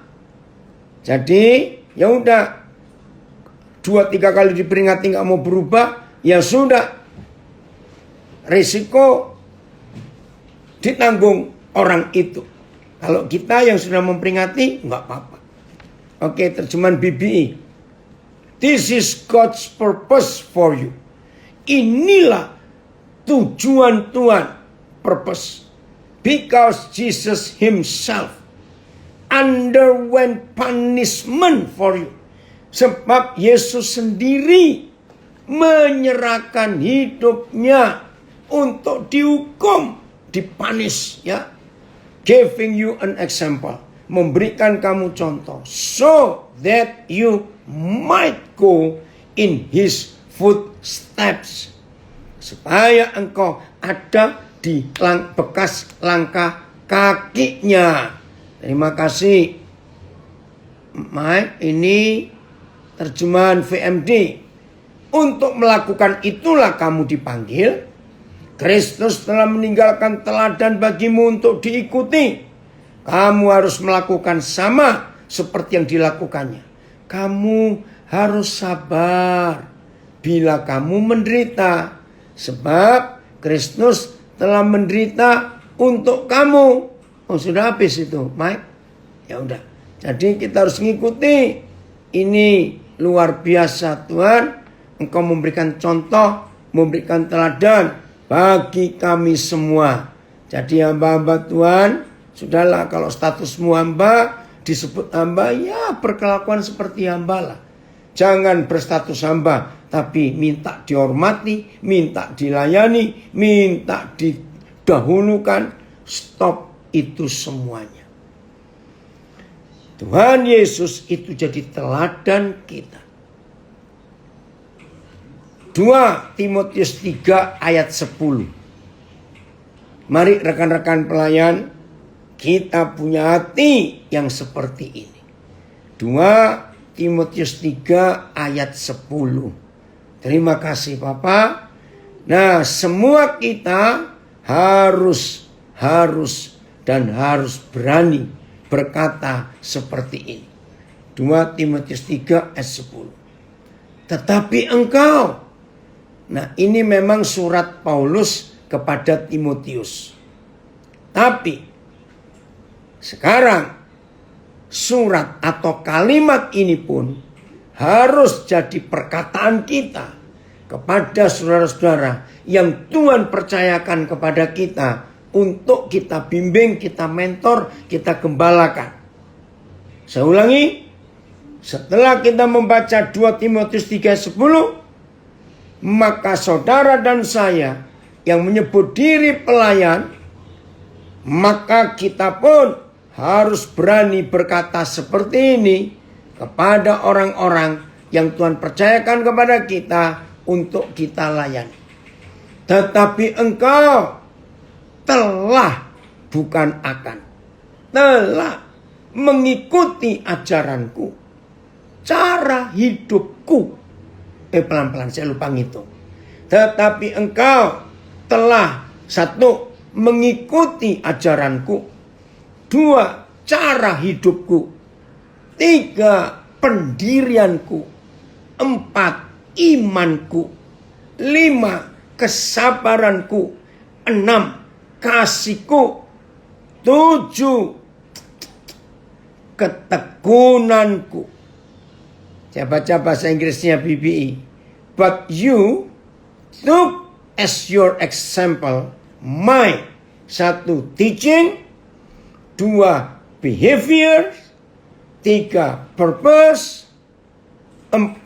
Jadi, ya udah 2-3 kali diperingati nggak mau berubah, ya sudah. Risiko ditanggung orang itu. Kalau kita yang sudah memperingati, nggak apa-apa. Oke, terjemahan BBI. This is God's purpose for you. Inilah tujuan Tuhan, purpose. Because Jesus himself underwent punishment for you. Sebab Yesus sendiri menyerahkan hidupnya untuk dihukum, dipanis, ya. Giving you an example, memberikan kamu contoh, so that you might go in his footsteps, supaya engkau ada di bekas langkah kakinya. Terima kasih Mike, ini terjemahan VMD. Untuk melakukan itulah kamu dipanggil. Kristus telah meninggalkan teladan bagimu untuk diikuti. Kamu harus melakukan sama seperti yang dilakukannya. Kamu harus sabar bila kamu menderita. Sebab Kristus telah menderita untuk kamu. Oh, sudah habis itu, Mike. Ya udah. Jadi kita harus ngikuti. Ini luar biasa Tuhan. Engkau memberikan contoh, memberikan teladan bagi kami semua. Jadi hamba-hamba Tuhan, sudahlah kalau statusmu hamba, disebut hamba, ya berkelakuan seperti hamba lah. Jangan berstatus hamba, tapi minta dihormati, minta dilayani, minta didahulukan. Stop itu semuanya. Tuhan Yesus itu jadi teladan kita. 2 Timotius 3 ayat 10. Mari rekan-rekan pelayan, kita punya hati yang seperti ini. 2 Timotius 3 ayat 10. Terima kasih Bapak. Nah, semua kita harus berani berkata seperti ini. 2 Timotius 3 ayat 10. Tetapi engkau. Nah, ini memang surat Paulus kepada Timotius. Tapi sekarang surat atau kalimat ini pun harus jadi perkataan kita kepada saudara-saudara yang Tuhan percayakan kepada kita untuk kita bimbing, kita mentor, kita gembalakan. Saya ulangi, setelah kita membaca 2 Timotius 3:10, maka saudara dan saya yang menyebut diri pelayan, maka kita pun harus berani berkata seperti ini kepada orang-orang yang Tuhan percayakan kepada kita untuk kita layani. Tetapi engkau telah, bukan akan, telah mengikuti ajaranku, cara hidupku. Pelan-pelan saya lupa ngitung. Tetapi engkau telah 1. mengikuti ajaranku, 2. cara hidupku, 3. pendirianku, 4. imanku, 5. kesabaranku, 6. kasihku, 7. ketekunanku. Saya baca bahasa Inggrisnya BBI. But you took as your example my 1. teaching, 2. behavior, 3. purpose, 4.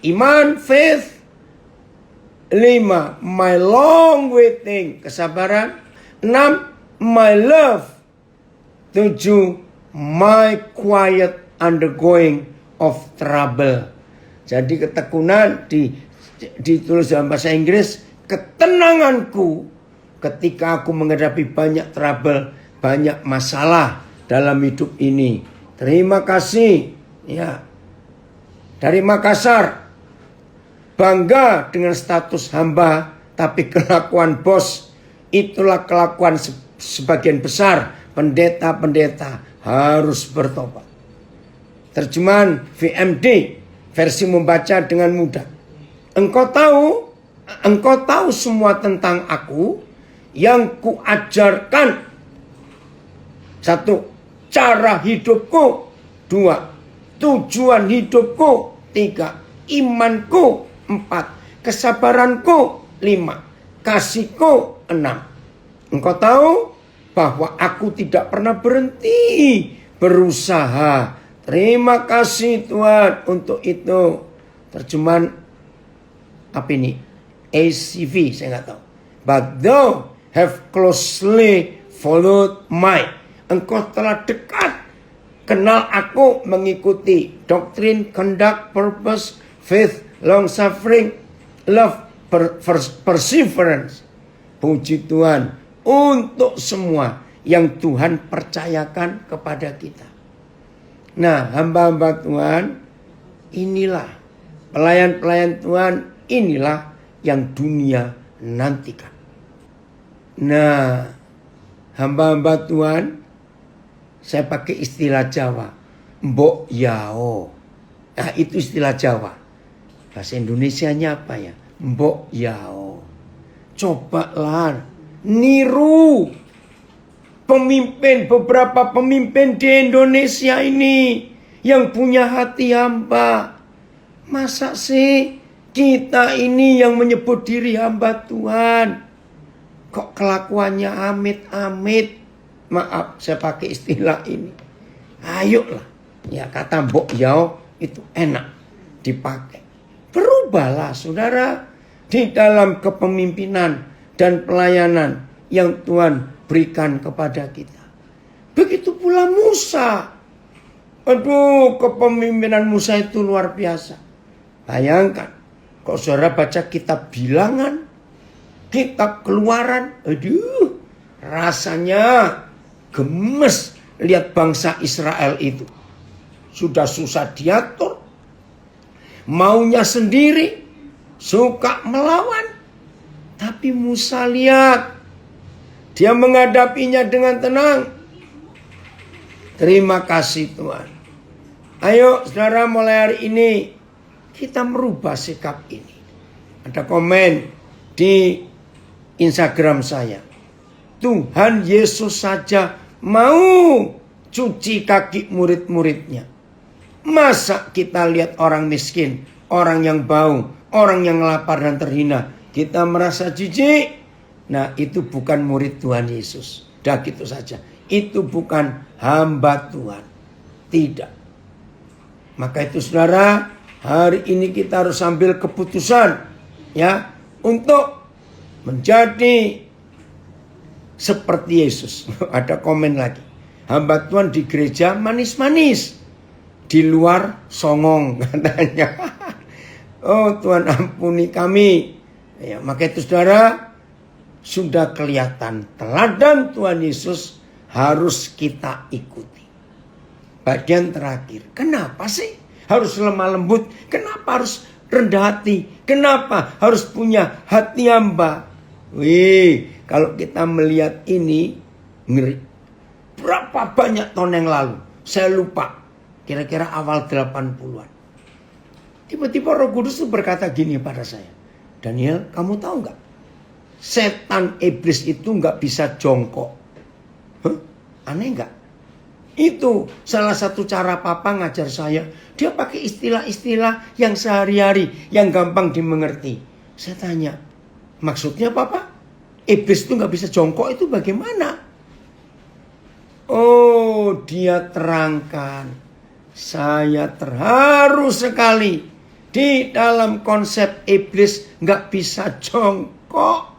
iman, faith, 5. my long waiting, kesabaran, 6. my love, 7. my quiet undergoing of trouble. Jadi ketekunan ditulis dalam bahasa Inggris, ketenanganku ketika aku menghadapi banyak trouble, banyak masalah dalam hidup ini. Terima kasih ya. Dari Makassar, bangga dengan status hamba, tapi kelakuan bos itulah kelakuan sebagian besar pendeta-pendeta harus bertobat. Terjemahan VMD, versi membaca dengan mudah. Engkau tahu semua tentang aku yang kuajarkan. 1. cara hidupku, 2. tujuan hidupku, 3. imanku, 4. kesabaranku, 5. kasihku, 6. Engkau tahu bahwa aku tidak pernah berhenti berusaha. Terima kasih Tuhan untuk itu. Terjemahan apa ini? ACV, saya nggak tahu. But thou have closely followed my. Engkau telah dekat kenal aku, mengikuti doktrin, conduct, purpose, faith, long suffering, love, perseverance. Puji Tuhan untuk semua yang Tuhan percayakan kepada kita. Nah, hamba-hamba Tuhan, inilah pelayan-pelayan Tuhan, inilah yang dunia nantikan. Nah, hamba-hamba Tuhan, saya pakai istilah Jawa, mbok yao. Nah, itu istilah Jawa. Bahasa Indonesianya apa ya? Mbok yao. Cobalah niru beberapa pemimpin di Indonesia ini yang punya hati hamba. Masa sih kita ini yang menyebut diri hamba Tuhan kok kelakuannya amit-amit? Maaf, saya pakai istilah ini. Ayolah, ya kata mbok yao itu enak dipakai. Berubahlah saudara di dalam kepemimpinan dan pelayanan yang Tuhan berikan kepada kita. Begitu pula Musa. Aduh, kepemimpinan Musa itu luar biasa. Bayangkan, kalau saudara baca kitab Bilangan, kitab Keluaran, aduh, rasanya gemes lihat bangsa Israel itu. Sudah susah diatur, maunya sendiri, suka melawan. Tapi Musa lihat, dia menghadapinya dengan tenang. Terima kasih Tuhan. Ayo saudara, mulai hari ini kita merubah sikap ini. Ada komen di Instagram saya. Tuhan Yesus saja mau cuci kaki murid-muridnya. Masa kita lihat orang miskin, orang yang bau, orang yang lapar dan terhina, kita merasa jijik? Nah, itu bukan murid Tuhan Yesus. Dah gitu saja. Itu bukan hamba Tuhan. Tidak. Maka itu saudara, hari ini kita harus ambil keputusan ya untuk menjadi seperti Yesus. Ada komen lagi. Hamba Tuhan di gereja manis-manis, di luar songong katanya. Oh Tuhan ampuni kami. Ya, maka itu saudara, sudah kelihatan teladan Tuhan Yesus harus kita ikuti. bagian terakhir. Kenapa sih harus lemah lembut? Kenapa harus rendah hati? Kenapa harus punya hati hamba? Wih, kalau kita melihat ini ngeri. Berapa banyak tahun yang lalu, saya lupa, kira-kira awal 80-an. Tiba-tiba Roh Kudus itu berkata gini pada saya, Daniel, kamu tahu nggak? Setan iblis itu nggak bisa jongkok. Hah? Aneh nggak? Itu salah satu cara Papa ngajar saya. Dia pakai istilah-istilah yang sehari-hari, yang gampang dimengerti. Saya tanya, maksudnya Papa? Iblis itu nggak bisa jongkok itu bagaimana? Oh, dia terangkan. Saya terharu sekali. Di dalam konsep iblis nggak bisa jongkok.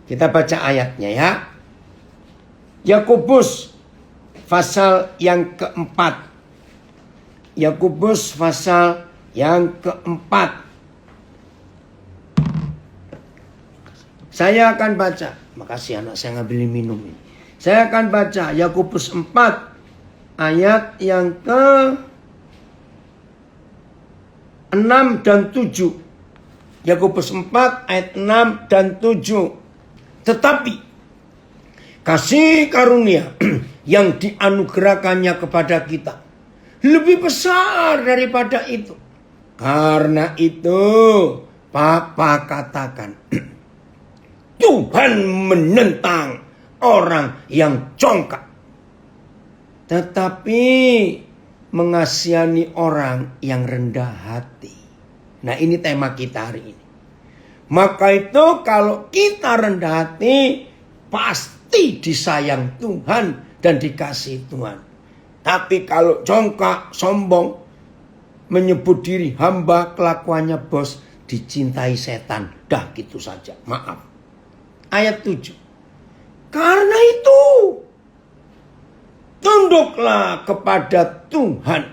Kita baca ayatnya ya. Yakobus pasal yang keempat. Yakobus pasal yang keempat. Saya akan baca. Makasih anak saya ngambilin minum ini. Saya akan baca Yakobus 4 ayat yang ke 6 dan 7. Yakobus 4 ayat 6 dan 7. Tetapi kasih karunia yang dianugerahkannya kepada kita lebih besar daripada itu. Karena itu Papa katakan Tuhan menentang orang yang congkak, tetapi mengasihani orang yang rendah hati. Nah, ini tema kita hari ini. Maka itu kalau kita rendah hati, pasti disayang Tuhan dan dikasih Tuhan. Tapi kalau jongkak, sombong, menyebut diri hamba, kelakuannya bos, dicintai setan. Dah gitu saja, maaf. Ayat 7. Karena itu, tunduklah kepada Tuhan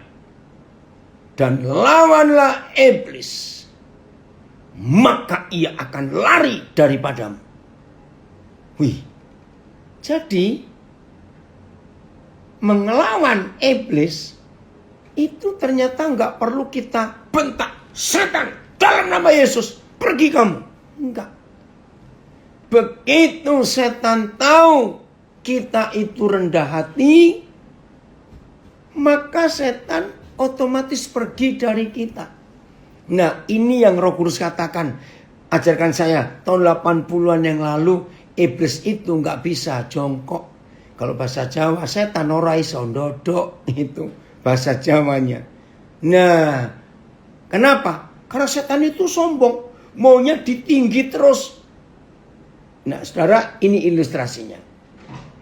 dan lawanlah iblis. Maka ia akan lari daripadamu. Wih, jadi mengelawan iblis itu ternyata nggak perlu kita bentak. Setan, dalam nama Yesus, pergi kamu. Enggak. Begitu setan tahu kita itu rendah hati, maka setan otomatis pergi dari kita. Nah, ini yang Roh Kudus katakan, ajarkan saya tahun 80-an yang lalu, iblis itu nggak bisa jongkok. Kalau bahasa Jawa, setan ora iso ndodok, itu bahasa Jawanya. Nah, kenapa? Karena setan itu sombong, maunya ditinggi terus. Nah, saudara, ini ilustrasinya.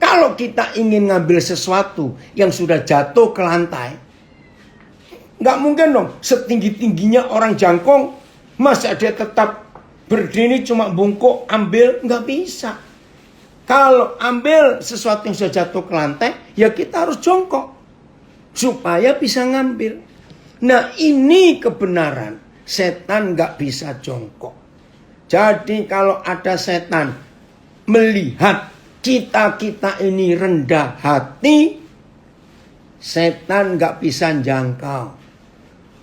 Kalau kita ingin ngambil sesuatu yang sudah jatuh ke lantai, nggak mungkin dong setinggi-tingginya orang jangkung, masa dia tetap berdiri cuma bungkuk ambil, nggak bisa. Kalau ambil sesuatu yang sudah jatuh ke lantai, ya kita harus jongkok supaya bisa ngambil. Nah, ini kebenaran, setan nggak bisa jongkok. Jadi kalau ada setan melihat kita ini rendah hati, setan nggak bisa jangkau.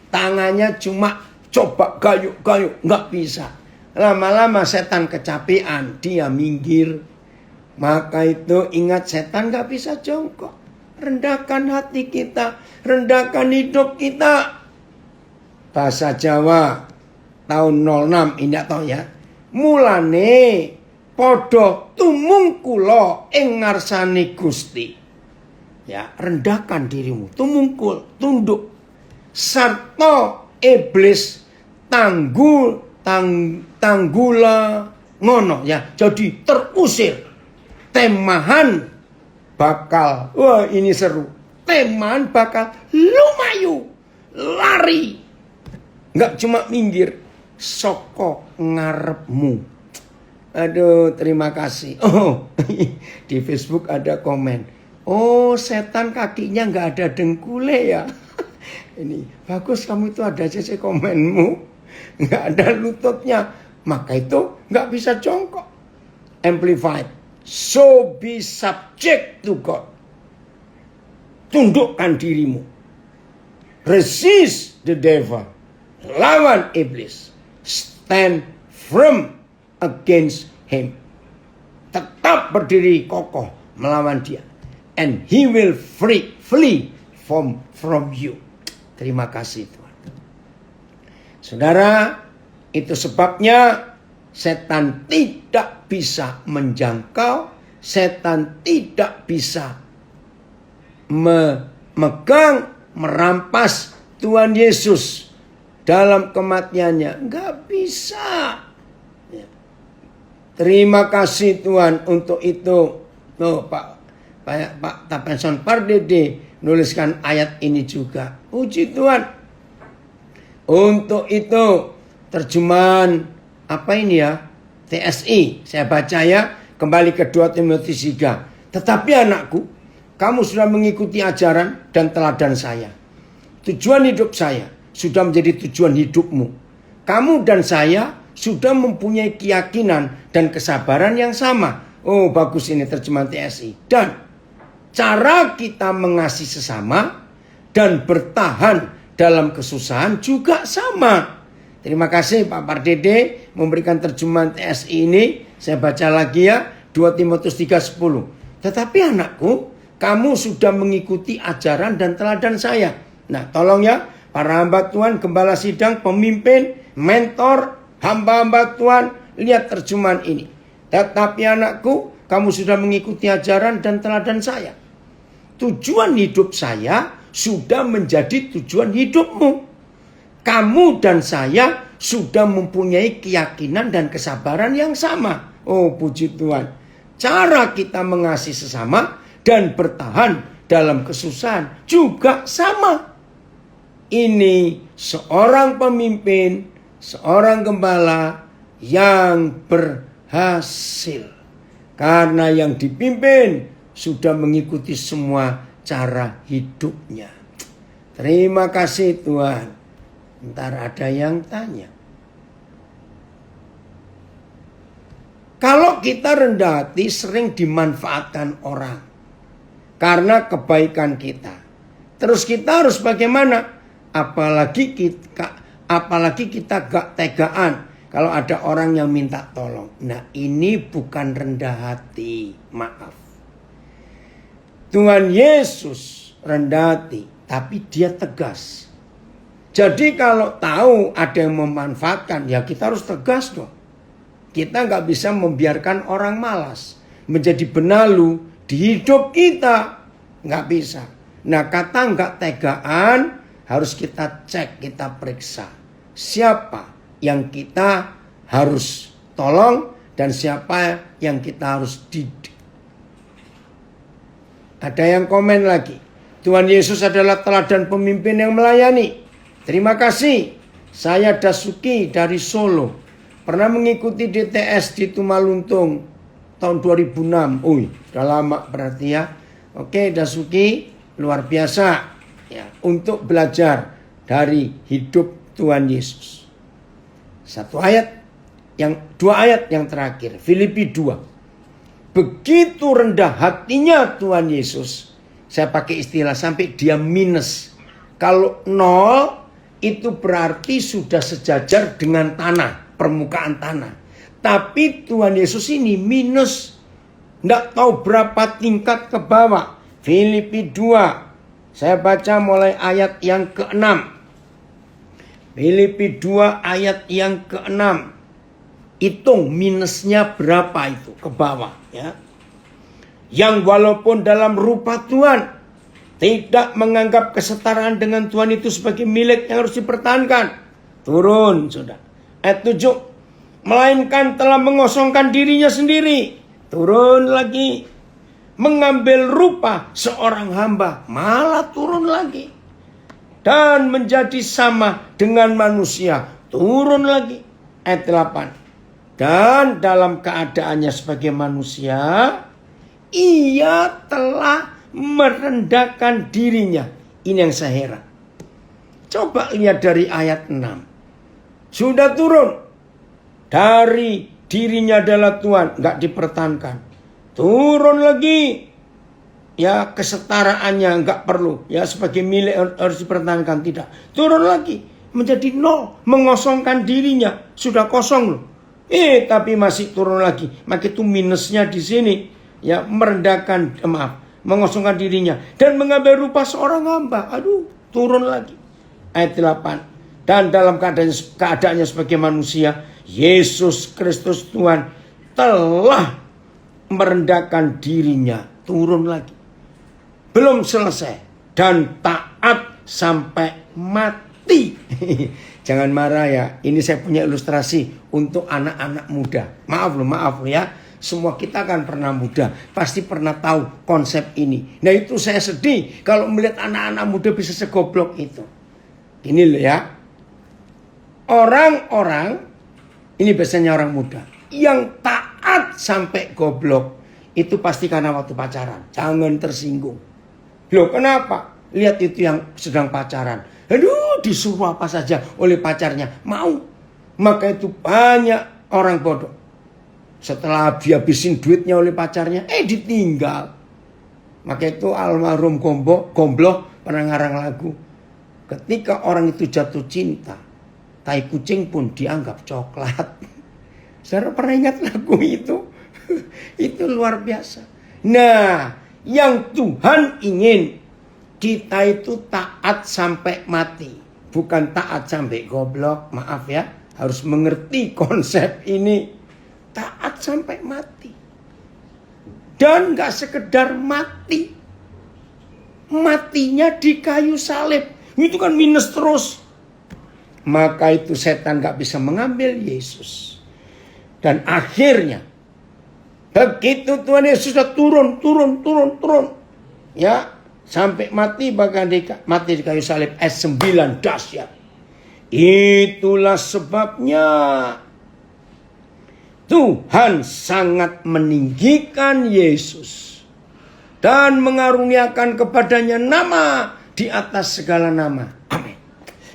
Tangannya cuma coba gayuk-gayuk, nggak bisa. Lama-lama setan kecapean, dia minggir. Maka itu ingat, setan nggak bisa jongkok. Rendahkan hati kita, rendahkan hidup kita. Bahasa Jawa tahun 06 ini tahu ya. Mulane podo tumungkulo ing ngarsane Gusti. Ya, rendahkan dirimu, tumungkul, tunduk. Sarto iblis tanggula ngono ya. Jadi terusir. Temahan bakal, wah ini seru. Temahan bakal lumayu, lari. Enggak cuma minggir, soko ngarepmu. Aduh, terima kasih. Oh, di Facebook ada komen. Oh, setan kakinya nggak ada dengkule ya. Ini bagus, kamu itu ada CC komenmu, nggak ada lututnya, maka itu nggak bisa jongkok. Amplified, so be subject to God. tundukkan dirimu. Resist the devil. Lawan iblis. Stand firm against him. Tetap berdiri kokoh melawan dia. And he will flee from you. Terima kasih Tuhan. Saudara, itu sebabnya setan tidak bisa menjangkau, setan tidak bisa memegang, merampas Tuhan Yesus dalam kematiannya. Nggak bisa. Ya. Terima kasih Tuhan untuk itu. Tuh, Pak Tapenson Pardede nuliskan ayat ini juga. Puji Tuhan. Untuk itu terjemahan apa ini ya? TSI. Saya baca ya. Kembali ke 2 Timotius 3. Tetapi anakku, kamu sudah mengikuti ajaran dan teladan saya. Tujuan hidup saya sudah menjadi tujuan hidupmu. Kamu dan saya sudah mempunyai keyakinan dan kesabaran yang sama. Oh, bagus ini terjemahan TSI. Dan cara kita mengasihi sesama dan bertahan dalam kesusahan juga sama. Terima kasih Pak Pardede memberikan terjemahan TSI ini. Saya baca lagi ya, 2 Timotius 3:10. Tetapi anakku, kamu sudah mengikuti ajaran dan teladan saya. Nah, tolong ya, para hamba Tuhan, gembala sidang, pemimpin, mentor, hamba-hamba Tuhan, lihat terjemahan ini. Tetapi anakku, kamu sudah mengikuti ajaran dan teladan saya. Tujuan hidup saya sudah menjadi tujuan hidupmu. Kamu dan saya sudah mempunyai keyakinan dan kesabaran yang sama. Oh, puji Tuhan. Cara kita mengasihi sesama dan bertahan dalam kesusahan juga sama. Ini seorang pemimpin, seorang gembala yang berhasil. Karena yang dipimpin sudah mengikuti semua cara hidupnya. Terima kasih Tuhan. Ntar ada yang tanya. Kalau kita rendah hati sering dimanfaatkan orang. Karena kebaikan kita. Terus kita harus bagaimana? Apalagi kita gak tegaan. Kalau ada orang yang minta tolong. Nah, ini bukan rendah hati. Maaf. Tuhan Yesus rendah hati. Tapi dia tegas. Jadi kalau tahu ada yang memanfaatkan. Ya kita harus tegas dong. Kita gak bisa membiarkan orang malas. Menjadi benalu di hidup kita. Gak bisa. Nah, kata gak tegaan. Harus kita cek, kita periksa. Siapa yang kita harus tolong dan siapa yang kita harus didik. Ada yang komen lagi. Tuhan Yesus adalah teladan pemimpin yang melayani. Terima kasih. Saya Dasuki dari Solo. Pernah mengikuti DTS di Tumaluntung tahun 2006. Udah lama berarti ya. Oke, Dasuki luar biasa. Ya, untuk belajar dari hidup Tuhan Yesus. Dua ayat yang terakhir. Filipi 2. Begitu rendah hatinya Tuhan Yesus. Saya pakai istilah sampai dia minus. Kalau 0 itu berarti sudah sejajar dengan tanah, permukaan tanah. Tapi Tuhan Yesus ini minus. Tidak tahu berapa tingkat ke bawah. Filipi 2. Saya baca mulai ayat yang ke-6. Filipi 2 ayat yang ke-6. Hitung minusnya berapa itu ke bawah. Ya. Yang walaupun dalam rupa Tuhan. Tidak menganggap kesetaraan dengan Tuhan itu sebagai milik yang harus dipertahankan. Turun sudah. Ayat 7. Melainkan telah mengosongkan dirinya sendiri. Turun lagi. Mengambil rupa seorang hamba. Malah turun lagi. Dan menjadi sama dengan manusia. Turun lagi. Ayat 8. Dan dalam keadaannya sebagai manusia. Ia telah merendahkan dirinya. Ini yang saya heran. Coba lihat dari ayat 6. Sudah turun. Dari dirinya adalah Tuhan. Gak dipertahankan. Turun lagi. ya kesetaraannya nggak perlu, ya sebagai milik harus dipertahankan, tidak. Turun lagi menjadi nol, mengosongkan dirinya, sudah kosong loh. Tapi masih turun lagi, maka itu minusnya di sini, ya merendahkan, mengosongkan dirinya dan mengambil rupa seorang hamba. Aduh, turun lagi. Ayat 8. Dan dalam keadaannya sebagai manusia, Yesus Kristus Tuhan telah merendahkan dirinya, turun lagi. Belum selesai, dan taat sampai mati. Jangan marah ya, ini saya punya ilustrasi untuk anak-anak muda. Maaf loh ya. Semua kita kan pernah muda, pasti pernah tahu konsep ini. Nah itu saya sedih kalau melihat anak-anak muda bisa segoblok itu. Ini loh ya, orang-orang, ini biasanya orang muda, yang taat sampai goblok, itu pasti karena waktu pacaran. Jangan tersinggung. Loh kenapa? Lihat itu yang sedang pacaran. Aduh, disuruh apa saja oleh pacarnya. Mau. Maka itu banyak orang bodoh. Setelah dihabisin duitnya oleh pacarnya, ditinggal. Maka itu almarhum Gombloh pernah ngarang lagu. Ketika orang itu jatuh cinta, tai kucing pun dianggap coklat. Saudara pernah ingat lagu itu? Itu luar biasa. Nah, yang Tuhan ingin kita itu taat sampai mati, bukan taat sampai goblok. Maaf ya, harus mengerti konsep ini. Taat sampai mati. Dan gak sekedar mati, matinya di kayu salib. Itu kan minus terus. Maka itu setan gak bisa mengambil Yesus. Dan akhirnya begitu Tuhan Yesus sudah turun. Ya, sampai mati, bahkan mati di kayu salib. Ayat 9 dahsyat. Itulah sebabnya Tuhan sangat meninggikan Yesus dan mengaruniakan kepadanya nama di atas segala nama. Amin.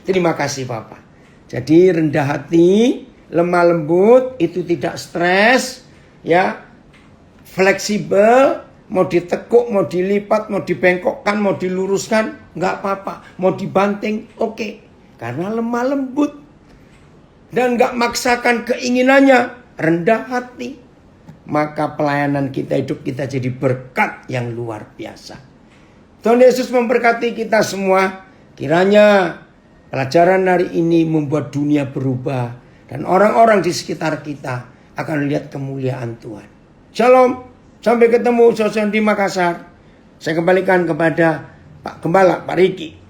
Terima kasih Bapak. Jadi rendah hati, lemah lembut, itu tidak stres, ya, fleksibel, mau ditekuk, mau dilipat, mau dibengkokkan, mau diluruskan, nggak apa-apa. Mau dibanting, oke. Karena lemah lembut dan nggak maksakan keinginannya, rendah hati. Maka pelayanan kita, hidup kita jadi berkat yang luar biasa. Tuhan Yesus memberkati kita semua. Kiranya pelajaran hari ini membuat dunia berubah. Dan orang-orang di sekitar kita akan lihat kemuliaan Tuhan. Shalom. Sampai ketemu saudara di Makassar. Saya kembalikan kepada Pak Gembala, Pak Riki.